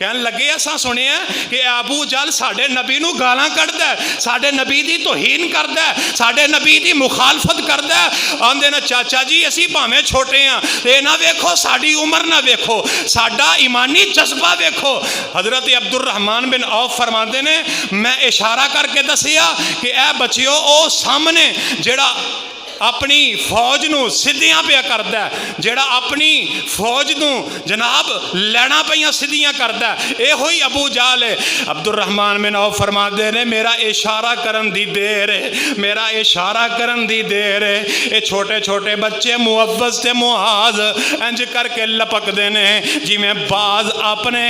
कहन लगे असां सुनिया कि अबू जहल साडे नबी नूं गालां कढदा है, साडे नबी दी तौहीन करदा है, साडे नबी दी मुखालफत करदा है। आंदे ने चाचा जी असीं भावें छोटे हाँ ते ना वेखो साडी उम्र ना वेखो, साडा ईमानी जज्बा वेखो। हज़रत अब्दुर्रहमान बिन औफ फरमाते ने मैं इशारा करके दसिया कि ए बच्चिओ ओ सामने जेड़ा अपनी फौज नूं सिद्धियां पिया करदा है, जेड़ा अपनी फौज नूं जनाब लैना पईयां सिद्धियां करदा है, इहो ही अबू जहल है। अब्दुर्रहमान बिन औफ फरमाते ने मेरा इशारा करन दी देर है, मेरा इशारा करन दी देर है। ये छोटे छोटे बच्चे मुअव्वज़ ते मुआज इंज करके लपकदे ने जिवें बाज अपने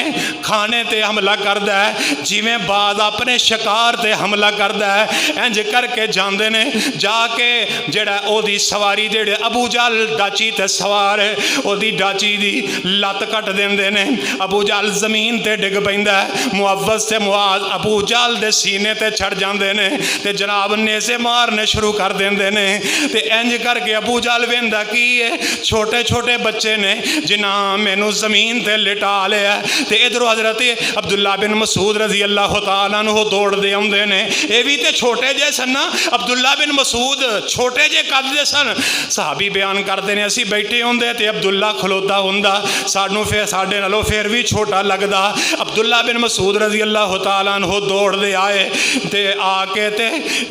खाने ते हमला करदा है, जिवें बाज अपने शिकार ते हमला करदा है, इंज करके जांदे ने। जाके जेड़ा ओदी सवारी जेड़े अबू जहल डाची ते सवार है ओदी डाची दी लत कट देंदे ने। अबू जहल जमीन ते डिग पैंदा है, मुअव्वज़ ते मुआज अबू जहल दे सीने ते चढ़ जांदे ने ते जनाब नेज़े मारने शुरू कर देंदे ने। ते इंज करके अबू जहल वेंदा की है छोटे छोटे बच्चे ने जिन्हां मैनू जमीन ते लिटा लिया। ते इधरों हज़रत अब्दुल्ला बिन मसूद रज़ी अल्लाह तआला अन्हु दौड़दे आउंदे ने। ये भी ते छोटे जे सन ना, अब्दुल्ला बिन मसूद छोटे जे कद दे सन। सहाबी बयान करते हैं असी बैठे होंदे ते अब्दुल्ला खलोता हुंदा, सानू फिर साडे नालों फिर भी छोटा लगदा। अब्दुल्ला बिन मसूद रज़ी अल्लाह तआला अन्हु दौड़दे आए ते आके ते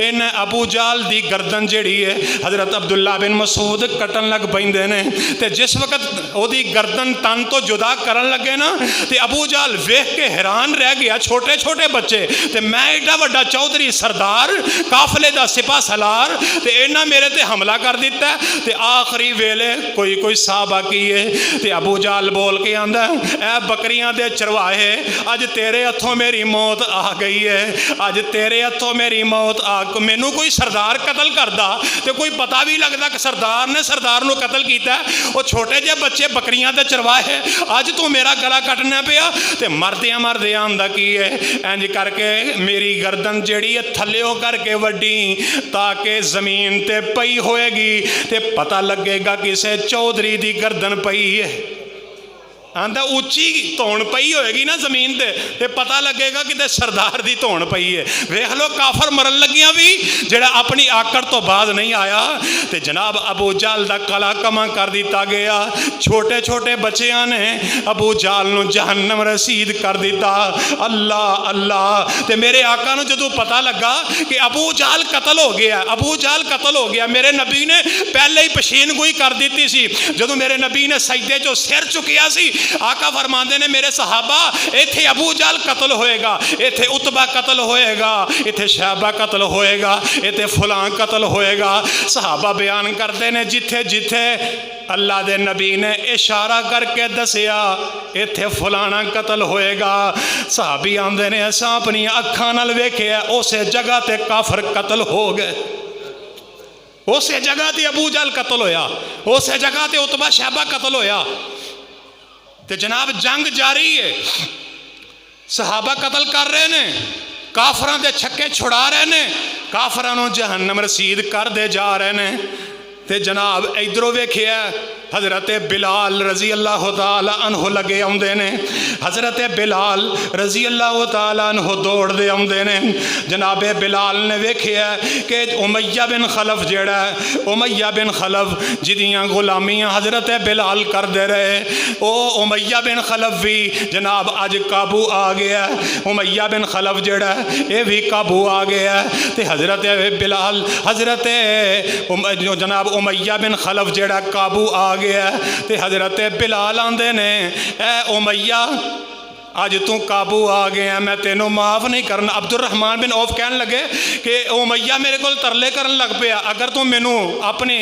इन अबू जहल दी गर्दन जिहड़ी है हज़रत अब्दुल्ला बिन मसूद कटन लग पैंदे ने। ते जिस वक्त ओदी गर्दन तन तो जुदा करन लगे ना ते अबू जहल वेख के हैरान रह गया, छोटे छोटे बच्चे ते मैं एडा वड्डा चौधरी सरदार काफले दा सिपा सलार ते इन्हां मेरे ते हमला कर दिता। ते आखिरी वेले कोई कोई साहबा की है ते अबू जहल बोल के आंदा ऐ बकरियां दे चरवाहे अज तेरे हथों मेरी मौत आ गई है, अज तेरे हथों मेरी मौत आ। मैनू कोई सरदार कतल करदा ते कोई पता भी लगता कि सरदार ने सरदार नू कतल किया। वो छोटे जे बच्चे बकरियां दे चरवाहे अज तू मेरा गला कटना पिया। ते मरदियां मरदियां आंदा की है इंज करके मेरी गर्दन जिहड़ी है थल्लिओ करके वड्डी ताकि जमीन ते पई होएगी ते पता लगेगा किसे चौधरी दी गर्दन पई है। आंदा उच्ची धौन पई होएगी ना जमीन ते पता लगेगा कि सरदार दी धौन पई है। वेख लो काफर मरन लगियां भी जेड़ा अपनी आकड़ तो बाद नहीं आया। ते जनाब अबू जहल दा कला कमा कर दिता गया। छोटे छोटे बच्चियां ने अबू जहल नू जहन्नम रसीद कर दिता। अल्लाह अल्लाह। ते मेरे आका नू जदों पता लगा कि अबू जहल कतल हो गया, अबू जहल कतल हो गया, मेरे नबी ने पहले ही पशीन गोई कर दी सी। जदों मेरे नबी ने सजदे चों सिर चुकिया सी आका फरमाते ने मेरे सहाबा इत्थे अबू जहल कतल होएगा, इत्थे उतबा कतल होएगा, इत्थे शैबा कतल होएगा, इत्थे फलां कतल होएगा। सहाबा बयान करते ने जिथे जिथे अल्लाह दे नबी ने इशारा करके दसिया इत्थे फलाना कतल होएगा। सहाबी आंदे ने असां अपनी अखां नाल वेखिया उस जगह ते काफर कतल हो गए, उस जगह ते अबू जहल कतल होया, उस जगह ते उतबा शैबा कतल होया। ते जनाब जंग जारी है, सहाबा कतल कर रहे ने, काफरां दे छक्के छुड़ा रहे ने, काफरां नूं जहन्नम रसीद करदे जा रहे ने। ते जनाब इधरों वेखिया हज़रत बिलाल रज़ी अल्लाह तआला अन्हु लगे आउंदे ने। हज़रत बिलाल रज़ी अल्लाह तआला अन्हु दौड़दे आउंदे ने। जनाबे बिलाल ने वेखिया कि उमैया बिन खलफ जेड़ा उमैया बिन खलफ जिदियां गुलामियां हज़रत बिलाल करदे रहे ओ उमैया बिन खलफ भी जनाब अज काबू आ गया। उमैया बिन खलफ जेड़ा ये भी काबू आ गया। ते हज़रत बिलाल हज़रत जनाब उमैया बिन खलफ जेड़ा काबू आ गया। ते हज़रत बिलाल आंदे ने ए उमैया अज तू काबू आ गया, मैं तेनों माफ़ नहीं करना। अब्दुर्रहमान बिन औफ कहन लगे कि उमैया मेरे को तरले करन लग पिया, अगर तू मैनू अपनी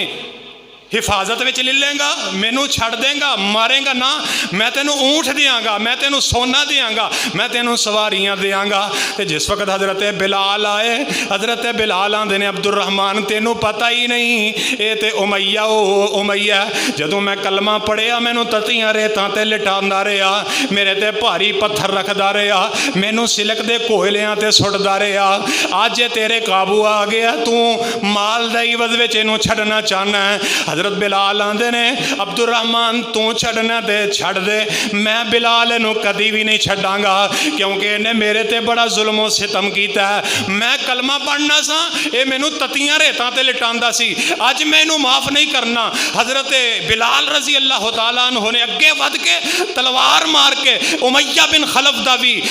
हिफाजत में ले लेंगा, मैनू छड़ देंगा, मारेगा ना, मैं तेनू ऊँट देंगा, मैं तेनू सोना देंगा, मैं तेनू सवारियाँ देंगा। तो जिस वक्त हज़रत बिलाल आए, हज़रत बिलाल आंदे ने अब्दुर्रहमान तेनू पता ही नहीं ये तो उमैया ओ उमैया, जदों मैं कलमा पढ़िया मैनू ततियां रेतां ते लिटांदा रहा, मेरे ते भारी पत्थर रखदा रहा, मैनू सिलक दे कोयलियां ते सुटदा रहा। अज तेरे काबू आ गया, तू माल दी इवज़ विच इहनूं छड्डना चाहना है। हज़रत बिलाल आंदे ने अब्दुल रहमान तू छड़ना दे छड़ दे, मैं बिलाल नूं कदी भी नहीं छड्डांगा क्योंकि इन्हें मेरे ते बड़ा जुल्म सितम कीता है। मैं कलमा पढ़ना सा, ये मैनू ततियां रेतां ते लिटांदा सी, अज मैं इनू माफ़ नहीं करना। हज़रत बिलाल रजी अल्लाह तआला अन्हु ने अगे वध के तलवार मार के उमैया बिन खलफ दा भी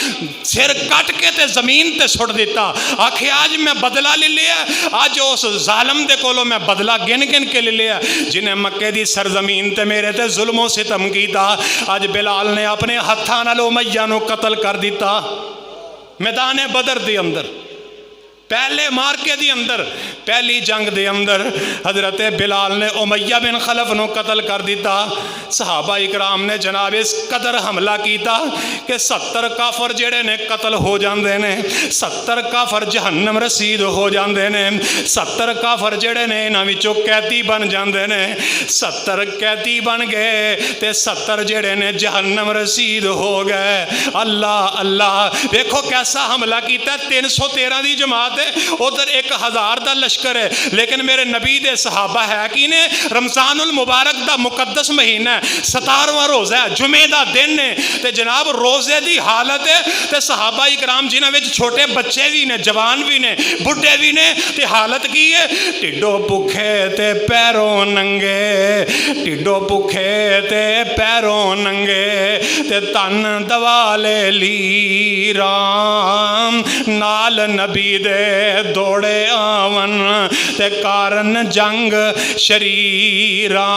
सिर कट के ते जमीन ते सुट दिता। आखे आज मैं बदला ले लिया, अज उस जालम दे कोलों मैं बदला गिन गिन के ले लिया जिन्हें मक्के दी सरजमीन ते मेरे ते जुल्मों सितम कीता। अज बिलाल ने अपने हत्थां नाल उमैया नूं कतल कर दिता। मैदान बदर दे अंदर पहले मार्के दी अंदर पहली जंग दे अंदर हज़रत बिलाल ने उमैया बिन खलफ नूं कतल कर दिता। सहाबा इकराम ने जनाब इस कदर हमला किया कि 70 काफर जेड़े ने कतल हो जाते ने, 70 काफर जहन्नम रसीद हो जाते ने, 70 काफर जेड़े ने इन्हां विचों कैदी बन जाते ने, 70 कैदी बन गए ते 70 जेड़े ने जहन्नम रसीद हो गए। अल्लाह अल्लाह देखो कैसा हमला किया। 313 की जमात, उधर 1000 का लश्कर है, लेकिन मेरे नबी दे सहाबा है कि ने रमजानुल मुबारक का मुकद्दस महीना है, 17वां रोज़ा है, जुमे का दिन है ते जनाब रोज़े की हालत है ते सहाबा इकराम जिन्हां विच छोटे बच्चे भी ने, जवान भी ने, बुढ़े भी ने, ते हालत की है टिड्डो भुखे ते पैरों नंगे, टिड्डो भुखे ते पैरों नंगे ते तन दवाले ली राम नाल नबी दे दौड़े आवन ते कारण जंग शरीरा।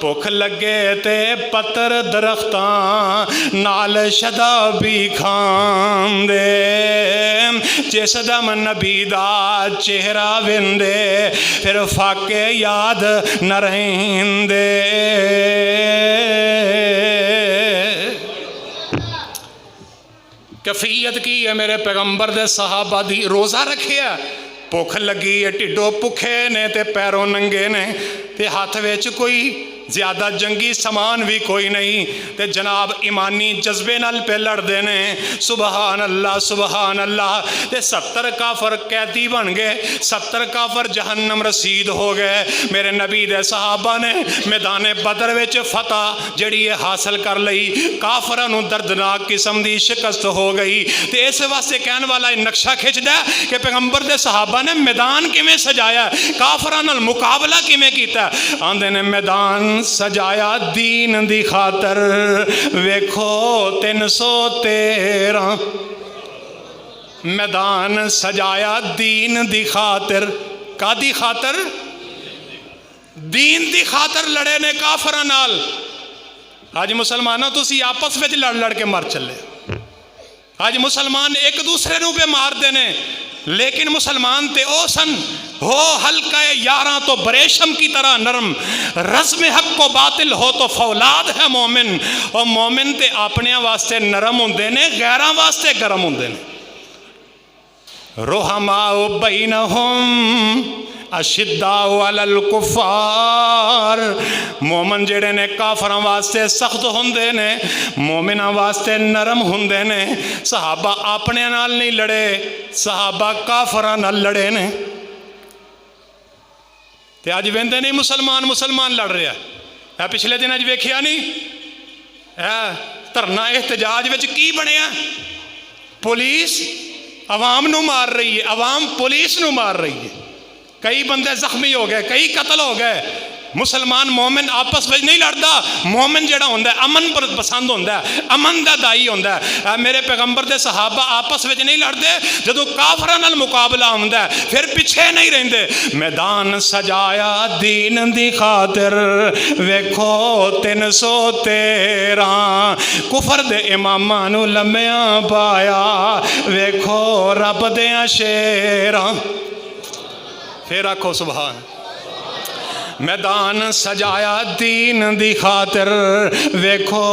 भुख लगे ते पत्तर दरख्तां नाल शदाबी खांदे, जिस दम नबी दा चेहरा विंदे फिर फाके याद न रहिंदे। कैफियत की है मेरे पैगंबर दे सहाबा दी, रोज़ा रखिया, भुख लगी है, टिड्डो भुखे ने ते पैरों नंगे ने ते हाथ विच कोई ज़्यादा जंगी समान भी कोई नहीं ते जनाब ईमानी जज्बे नाल पे लड़ते ने। सुबहान अल्लाह ते 70 काफर कैदी बन गए, 70 काफर जहन्नम रसीद हो गए। मेरे नबी दे सहाबा ने मैदान बदर विच फतह जड़ी है हासिल कर लई, काफरां नूं दर्दनाक किस्म की शिकस्त हो गई। तो इस वास्ते कहने वाला नक्शा खिंचदा कि पैगंबर दे सहाबा ने मैदान किवें सजाया, काफरां नाल मुकाबला किवें कीता। आंदे ने मैदान सजाया दीन दी खातर, वेखो 313 मैदान सजाया दीन दी खातिर। कादी खातर? दीन दी खातर लड़े ने काफरां नाल। अज मुसलमानों तुसी आपस में लड़ लड़ के मर चले। अज मुसलमान एक दूसरे नूं पे मारते ने, लेकिन मुसलमान ते ओ सन हो हल्का यारा तो बरेशम की तरह नरम, रस्म हक को बातिल हो तो फौलाद है मोमिन। और मोमिन ते अपने वास्ते नरम होंदे ने, गैरां वास्ते गरम होंदे ने। रुहमाओ बैनहुम अशिद्दाउ अलल कुफार। मोमन जेड़े ने काफरां वास्ते सख्त होंदे ने, मोमिनां वास्ते नरम होंदे ने। सहाबा अपने नाल नहीं लड़े, सहाबा काफरां नाल लड़े ने। ते अज वेंदे नहीं मुसलमान लड़ रहा है। पिछले दिन अज वेखिया नहीं धरना एहतजाज विच की बनिया, पुलिस अवाम नूं मार रही है, अवाम पुलिस नूं मार रही है। कई बंदे जख्मी हो गए, कई कत्ल हो गए। मुसलमान मोमिन आपस में नहीं लड़ता। मोमिन जेड़ा होंदा है अमन पसंद होंदा है, अमन दा दाई होंदा है। मेरे पैगंबर दे सहाबा आपस में नहीं लड़ते। जदों काफरां नाल मुकाबला होंदा है फिर पिछे नहीं रहिंदे। मैदान सजाया दीन दी खातिर, वेखो 313 कुफर दे इमामां नूं लम्मिया पाया, वेखो रब देयां शेरां। फिर आखो सुभान। मैदान सजाया दीन दी खातिर वेखो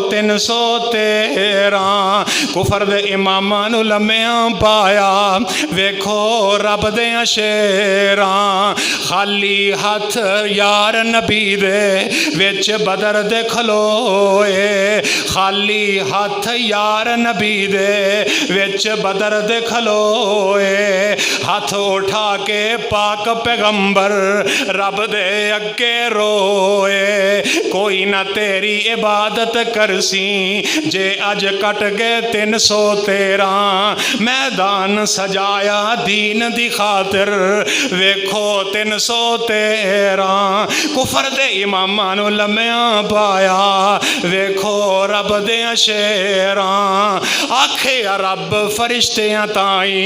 313 कुफर दे इमामां नू लम्मियां पाया वेखो रब दे शेरां खाली हथ यार नबी दे विच बदर दे खलोए खाली हथ यार नबी दे विच बदर दे खलोए हाथ उठा के पाक पैगंबर रब दे अगे रोए कोई ना तेरी इबादत करसी जे अज कट गए 313 मैदान सजाया दीन दी खातिर वेखो 313 कुफर दे इमामां नू लम्मियां पाया वेखो रब दे शेरां आखे रब फरिश्तियां ताई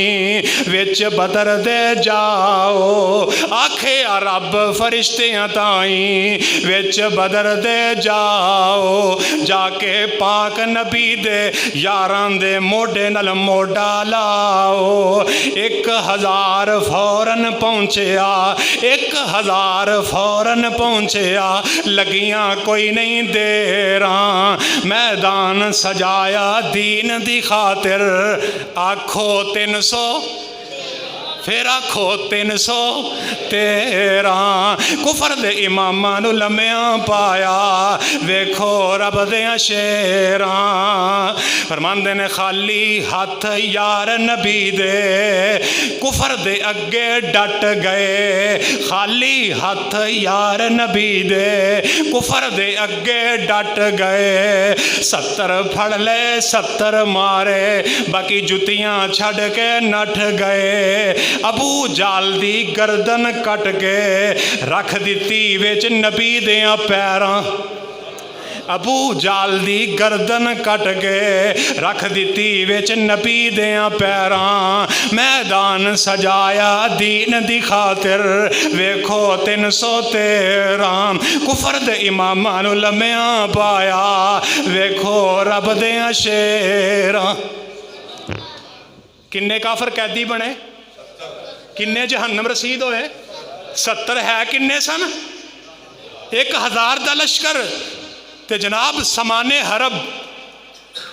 विच बदर दे जाओ आखे रब फरिश्तियां ताई विच बदर दे जाओ जाके पाक नबी दे यारां दे मोढे नाल मोढा लाओ 1000 फौरन पहुंचया 1000 फौरन पहुंचया लगियां कोई नहीं देरां मैदान सजाया दीन दी खातिर आखो 300 फिर आखो 313 कुफर दे इमामां नू लम्मियां पाया वेखो रब दे शेरां फरमांदे ने खाली हथ यार नबी दे कुफर दे अगे डट गए खाली हथ यार नबी दे कुफर दे अगे डट गए 70 फड़ ले 70 मारे बाकी जुतियां छड़ के नठ गए अबू जाल दी गर्दन कट के रख दिती विच नबी दियां पैरां अबू जाल दी गर्दन कट के रख दिती विच नबी दियां पैरां मैदान सजाया दीन दी खातिर वेखो 313 कुफर दे इमामां नू लम्मियां पाया वेखो रब दियां शेरां किन्ने काफर कैदी बने किन्ने जहन्नम रसीद होए 70 है किन्ने सन 1000 दा लश्कर ते जनाब समाने हरब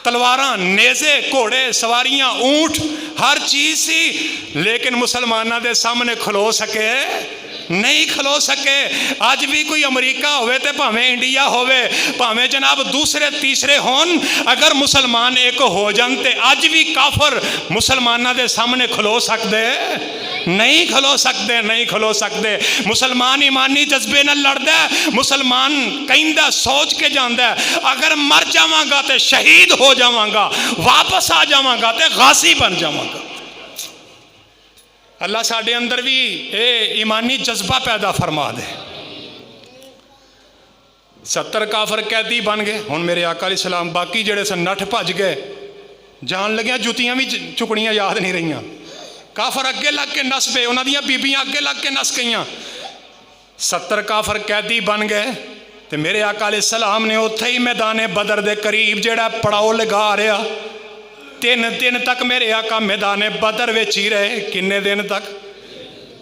तलवारां नेज़े घोड़े सवारियां ऊंट हर चीज़ सी लेकिन मुसलमानों के सामने खलो सके नहीं खलो सके अज भी कोई अमरीका होवे ते भावें इंडिया होवे भावें जनाब दूसरे तीसरे होन अगर मुसलमान एक हो जान ते अज भी काफर मुसलमानों के सामने खलो सकते नहीं खलो सकते नहीं खलो सकते मुसलमान ईमानी जज्बे नाल लड़दा मुसलमान कहंदा सोच के जांदा अगर मर जावांगा ते शहीद हो जावांगा वापस आ जावांगा ते गाजी बन जावांगा अल्लाह साडे अंदर भी ये ईमानी जज्बा पैदा फरमा दे 70 काफर कैदी बन गए हुण मेरे आका अलैहि सलाम बाकी जेड़े सन नठ भज गए जान लग्या जुतियां भी चुकनियां याद नहीं रहियां काफर अगे लग के नस पे उन्हां दियां बीबियां अगे लग के नस गईयां 70 काफर कैदी बन गए तो मेरे आका अलैहि सलाम ने उत्थे ही मैदाने बदर दे करीब जेड़ा पड़ाव लगा रहा 3 दिन तक मेरे आका मैदाने बदर विच ही रहे किन्ने दिन तक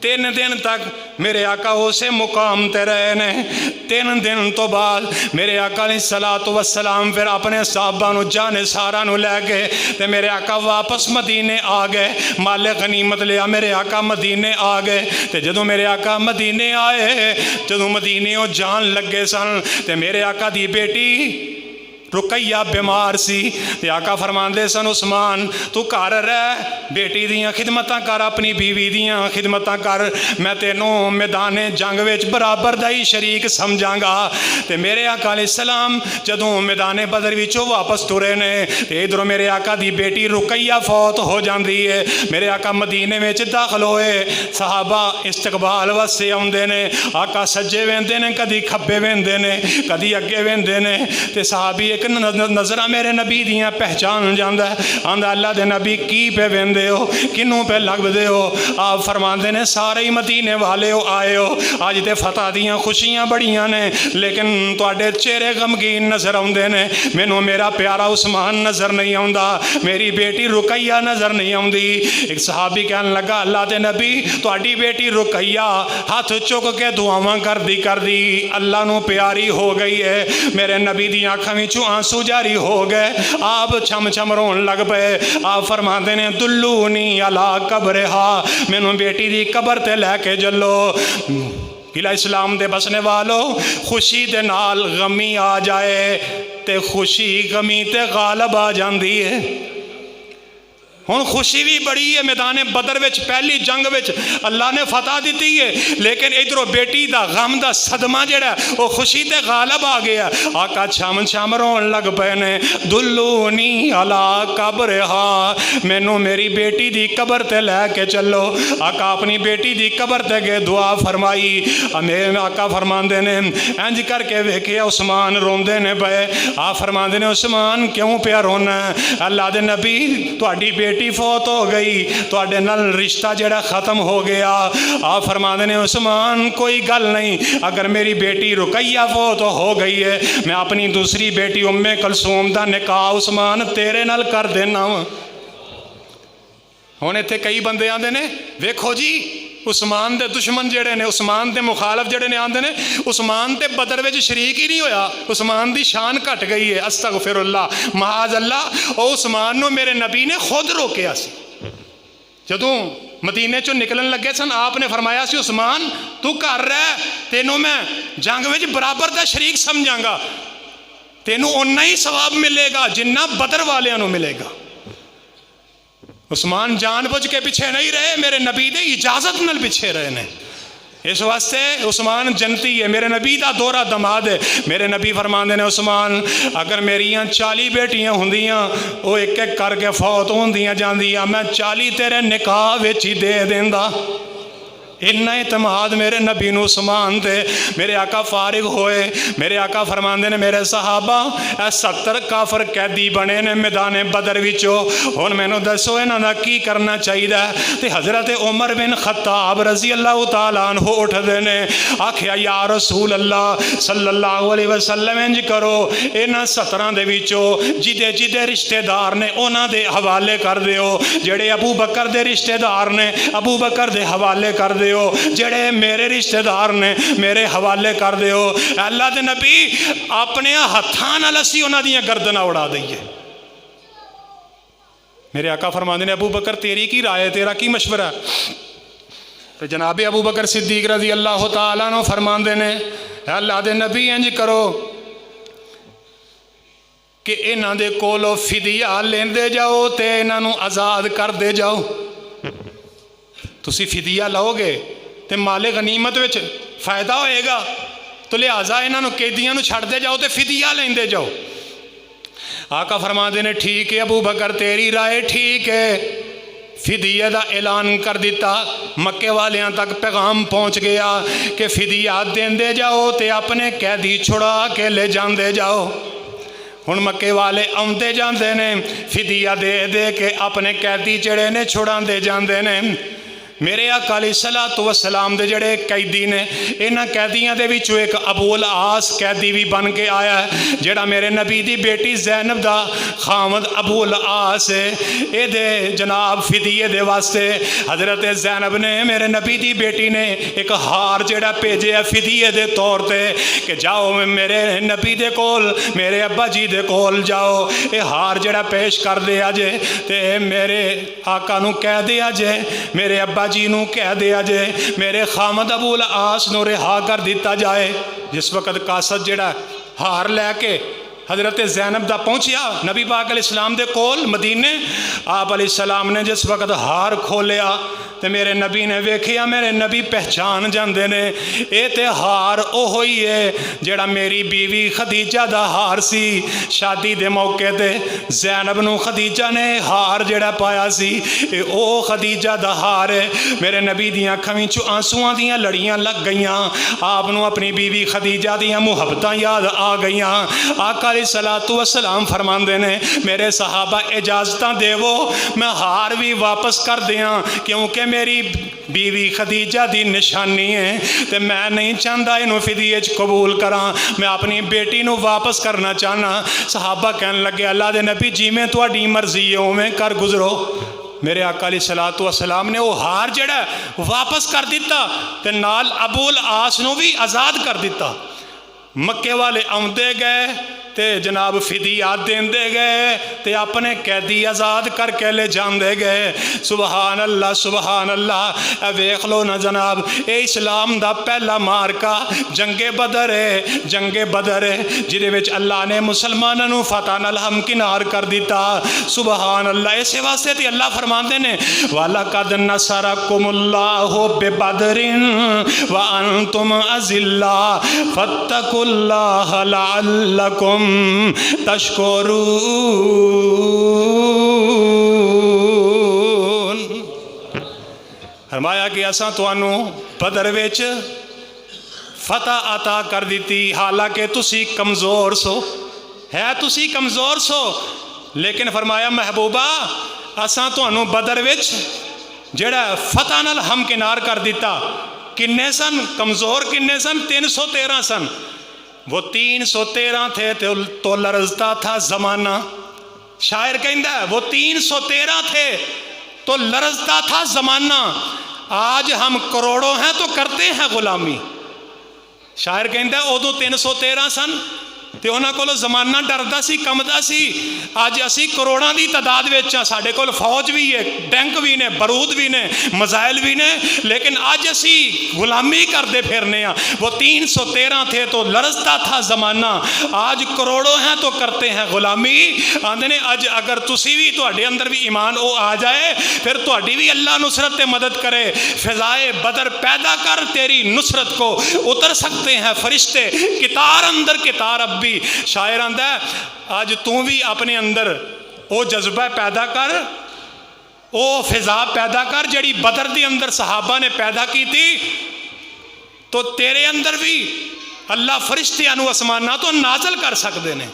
3 दिन तक मेरे आका उसे मुकाम ते रहे ने 3 दिन तो बाद मेरे आका अलैहिस्सलातु वस्सलाम फिर अपने साहबा नू जाने सारा नू लैके ते मेरे आका वापस मदीने आ गए माले गनीमत लिया मेरे आका मदीने आ गए ते जदों मेरे आका मदीने आए जदों मदीने जान लगे सन ते मेरे आका दी बेटी रुकैया बीमार सी ते आका फरमांदे सन उस्मान तू घर रह बेटी दियां खिदमतां कर अपनी बीवी दियां खिदमतां कर मैं तेनों मैदाने जंग विच बराबर दा ही शरीक समझांगा ते मेरे आका अलैहिस्सलाम जदों मैदाने बदर विचों वापस तुरे ने ते इधरों मेरे आका दी बेटी रुकैया फौत हो जाती है मेरे आका मदीने विच दाखिल होए सहाबा इस्तकबाल वास्ते आउंदे ने आका सज्जे वेंदे ने कदी खब्बे वेंदे ने कदी अगे वेंदे ने ते सहाबी एक एक नज़र मेरे नबी दियाँ पहचान जाता है, आंदा अल्लाह दे नबी की पे वेंदे हो, किनू पे लगदे हो। आप फरमाते ने सारे ही मदीने वाले हो आए हो, अज तो फतह दियाँ खुशियाँ बड़ियाँ ने, लेकिन तुहाडे चेहरे गमगीन नज़र आउंदे ने। मैनू मेरा प्यारा उस्मान नज़र नहीं आता, मेरी बेटी रुकैया नज़र नहीं आती। एक सहाबी कहन लगा अल्लाह दे नबी तुहाडी बेटी रुकैया हाथ चुक के दुआवां करदी करदी अल्लाह नू प्यारी हो गई है। मेरे नबी दी अखां विचों आंसू जारी हो गए, आप छम छम रोन लग पे। आप फरमाते ने दुल्लूनी अला कब्रहा, मैनू बेटी दी कबर ते लैके चलो। किला इस्लाम दे बसने वालों, खुशी दे नाल गमी आ जाए ते खुशी गमी ते गालब आ जाती है। हुण खुशी भी बड़ी है, मैदान बदर विच पहली जंग विच अल्लाह ने फतह दी है, लेकिन इधरों बेटी का गम का सदमा जिहड़ा वो खुशी ते गालब आ गया। आका छम छम रोन लग पे ने, दुल्लूनी अला कब्रहा, मैनू मेरी बेटी की कबर ते लैके चलो। आका अपनी बेटी की कबर ते गए, दुआ फरमाई। मेरे आका फरमाते ने इंज करके वेखिया उस्मान रोंदे ने पे। आप फरमाते ने उस्मान क्यों पिया रोना? अल्लाह दे नबी तुहाडी बेटी फौत हो गई, तुहाडे नाल रिश्ता जिहड़ा खत्म हो गया। आप फरमाते ने उस्मान कोई गल नहीं, अगर मेरी बेटी रुकैया फौत हो गई है, मैं अपनी दूसरी बेटी उम्मे कलसूम दा निकाह उस्मान तेरे नाल कर देना वा। हुण इत्थे कई बंदे आंदे ने वेखो जी उस्मान दे दुश्मन जेड़े ने, उस्मान दे मुखालफ जेड़े ने आंदे ने उस्मान ते बदर विच शरीक ही नहीं होया, उस्मान दी शान घट गई है। अस्तगफिरुल्लाह महाज अल्लाह। और उस्मान नूं मेरे नबी ने खुद रोकिया सी, जदों मदीने चों निकलन लगे सन आपने फरमाया सी उस्मान तू घर रह, तेनों मैं जंग विच बराबर दा शरीक समझांगा, तेनों उन्ना ही सवाब मिलेगा जिन्ना बदर वालियां नूं मिलेगा। उस्मान जानबूझ के पिछे नहीं रहे, मेरे नबी दे इजाजत नाल पिछे रहे ने। इस वास्ते उस्मान जनती है, मेरे नबी का दोहरा दमाद है। मेरे नबी फरमाते ने उस्मान अगर मेरियां 40 बेटियां होंदियां वो एक एक करके फौत होंदियां जांदियां, मैं 40 तेरे निकाह विच ही दे देंदा। इन्ना इतमाद मेरे नबी नूं उस्मान ते। मेरे आका फारिग होए, मेरे आका फरमाते ने मेरे सहाबा 70 काफर कैदी बने ने मैदान बदर विचों, हुण मैनूं दसो इन्हां दा की करना चाहिए? ते हज़रत उमर बिन खत्ताब रज़ी अल्लाह तआला अन्हु उठदे ने, आखिया या रसूल अल्लाह सल्लल्लाहु अलैहि वसल्लम इंज करो इन्हां 17 दे विचों जिदे जिदे रिश्तेदार ने उन्हां दे हवाले कर दिओ, जेड़े अबू बकर दे रिश्तेदार ने अबू बकर दे हवाले कर दिओ, जेड़े मेरे रिश्तेदार ने मेरे हवाले कर दिओ। अल्लाह दे नबी अपने हत्थां नाल असीं उन्हां दीयां गर्दनां उड़ा दईए। मेरे आका फरमांदे ने अबू बकर तेरी की राय है, तेरा की मशवरा? तो जनाब अबू बकर सिद्दीक रज़ी अल्लाह तआला अन्हु फरमांदे ने अल्लाह दे नबी इंज करो कि इन्हां दे कोलों फिदिया लेंदे जाओ ते इन्हां नूं आज़ाद करदे जाओ। तुसी फिदिया लाओगे तो माले गनीमत विच फायदा होएगा, तो लिहाजा इन्हों कैदियों छड्डते जाओ तो फिदिया लेंदे जाओ। आका फरमाते ने ठीक है अबू बकर तेरी राय ठीक है। फिदिया का ऐलान कर दिता, मक्के वालियां तक पैगाम पहुँच गया कि फिदिया देंदे जाओ तो अपने कैदी छुड़ा के ले जाते जाओ। हुण मक्के वाले आउंदे जांदे ने फिदिया दे दे के अपने कैदी जड़े ने छुड़ाते जाते ने। मेरे आका अलैहिस्सलातु वस्सलाम दे जड़े कैदी ने इन्हां कैदियां दे विचों एक अबूल आस कैदी भी बन के आया है, जेड़ा मेरे नबी दी बेटी जैनब दा खामद अबूल आस है। एदे जनाब फिदिये दे वास्ते हजरत जैनब ने मेरे नबी दी बेटी ने एक हार जेड़ा भेजे फिदिये दे तौर ते कि जाओ मेरे नबी दे कोल मेरे अब्बा जी दे कोल जाओ, ये हार जेड़ा पेश कर दिया जे ते मेरे आका नूं कह दिया जे मेरे अब्बा जी नूं कह दिया जे मेरे खामद अबूल आस नूं रिहा कर दिता जाए। जिस वक्त कासद जेड़ा हार लैके हजरत जैनब दा पहुँचिया नबी पाक अलैहिस्सलाम दे कोल मदीने, आप अलैहिस्सलाम ने जिस वक्त हार खोलिया तो मेरे नबी ने वेखिया, मेरे नबी पहचान जाते ने ये तो हार ओहो ही है जिहड़ा मेरी बीवी खदीजा दा हार सी। शादी दे मौके ते ज़ैनब नूं खदीजा ने हार जिहड़ा पाया सी ये ओ खदीजा दा हार है। मेरे नबी दियां अखां विचों आंसूआं दियां लड़ियां लग गईयां। आप नूं अपनी बीवी खदीजा दियां मुहब्बतां याद आ गईयां। आका अलैहिस्सलातु वस्सलाम फरमांदे ने मेरे सहाबा इजाजतां देवो मैं हार भी वापस कर दियां, क्योंकि मेरी बीवी खदीजा दी निशानी है तो मैं नहीं चाहता इनू फिदिये च कबूल करा, मैं अपनी बेटी नू वापस करना चाहना। सहाबा कहन लगे अल्लाह दे नबी जिवें तुहाडी मर्जी है उवें कर गुजरो। मेरे आका अलैहिस्सलातु वस्सलाम ने वो हार जड़ा वापस कर दिता ते नाल अबुल आस नू भी आज़ाद कर दिता। मक्के वाले आउंदे गए ते जनाब फिदिया देंदे गए ते अपने कैदी आज़ाद करके ले जाते गए। सुबहान अल्लाह सुबहान अल्लाह। वेख लो ना जनाब ये इस्लाम दा पहला मारका जंगे बदर है। जंगे बदर है जिहदे विच अल्लाह ने मुसलमानों नूं फतह नाल हमकिनार कर दिता। सुबहान अल्लाह। इस वास्ते ते अल्लाह फरमाते ने वलक़द नसरकुमुल्लाहु बिबदरिन व अंतुम अज़िल्ला फत्तकुल्लाह लअल्लकुम तशकुरून। फरमाया कि असां तुहानू बदर विच फतह अता कर दी, हालांकि तुसी कमज़ोर सो, है तुसी कमज़ोर सो, लेकिन फरमाया महबूबा असां तुहानू बदर विच जेड़ा फतह नाल हमकिनार कर दिता। किन्ने सन कमज़ोर, किन्ने सन 313 सन। वो 313 थे तो लरजता था ज़माना। शायर कहता है वो 313 थे तो लरजता था ज़माना। आज हम करोड़ों हैं तो करते हैं गुलामी। शायर कहता है उदों 313 सन तो उन्होंने को जमाना डरदा सी कंबदा सी। अज असी करोड़ों की तादाद विच साडे कोल फौज भी है, टैंक भी ने, बरूद भी ने, मजाइल भी ने, लेकिन अज असी गुलामी करते फिरने। वो 313 थे तो लरजता था ज़माना, आज करोड़ों हैं तो करते हैं गुलामी। आंदे ने अज अगर तुसी भी तुहाडे अंदर भी ईमान वो आ जाए फिर तुहाडी भी अल्लाह नुसरत ते मदद करे। फिजाए बदर पैदा कर तेरी नुसरत को उतर सकते हैं फरिश्ते कितार अंदर कितार अब भी। शायर आंदा आज तू भी अपने अंदर वो जज्बा पैदा कर, वो फिजा पैदा कर जड़ी बदर के अंदर सहाबा ने पैदा की थी, तो तेरे अंदर भी अल्लाह फरिश्तियां नूं आसमानां तो नाजल कर सकते हैं।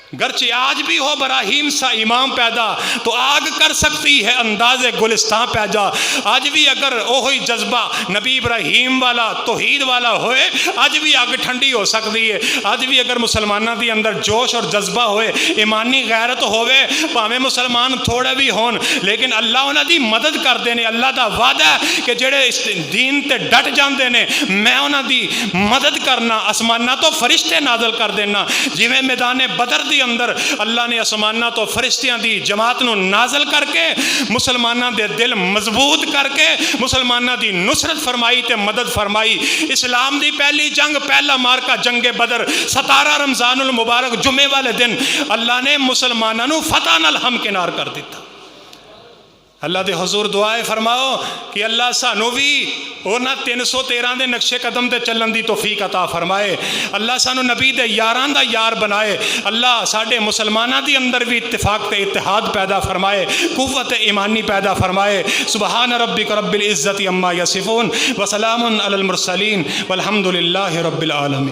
गर्चे आज भी हो बराहीम सा इमाम पैदा तो आग कर सकती है अंदाज़े गुलिस्तां पैदा। आज भी अगर वही जज्बा नबी इब्राहीम वाला तौहीद वाला होए आज भी आग ठंडी हो सकती है। आज भी अगर मुसलमानों के अंदर जोश और जज्बा होए, ईमानी गैरत होवे, भावें मुसलमान थोड़े भी होन लेकिन अल्लाह उन्होंने मदद करते हैं। अल्लाह का वादा है कि जेड़े इस दीन ते डट जाते हैं मैं उन्होंने मदद करना, आसमाना तो फरिश्ते नाजल कर देना। जिवें मैदान बदर अंदर अल्लाह ने आसमाना तो फरिश्तियां दी जमात नूं नाजल करके मुसलमाना दे दिल मजबूत करके मुसलमाना दी नुसरत फरमाई ते मदद फरमाई। इस्लाम दी पहली जंग पहला मारका जंगे बदर 17 रमजानुल मुबारक जुमे वाले दिन अल्लाह ने मुसलमाना नूं फतह नाल हमकिनार कर दिता। अल्लाह के हजूर दुआए फरमाओ कि अल्लाह सानू भी उन्होंने 313 के नक्शे कदम ते चलने की तौफीक अता फरमाए। अल्लाह सानू नबी दे यारां दा यार बनाए। अल्लाह साडे मुसलमाना के अंदर भी इत्तिफाक ते इत्तिहाद पैदा फरमाए, कुव्वत ईमानी पैदा फरमाए। सुबहान रब्बिक रब्बिल इज्जति अम्मा यसिफून व सलामुन अलल मुरसलीन वल्हम्दुलिल्लाहि रब्बिल आलमीन।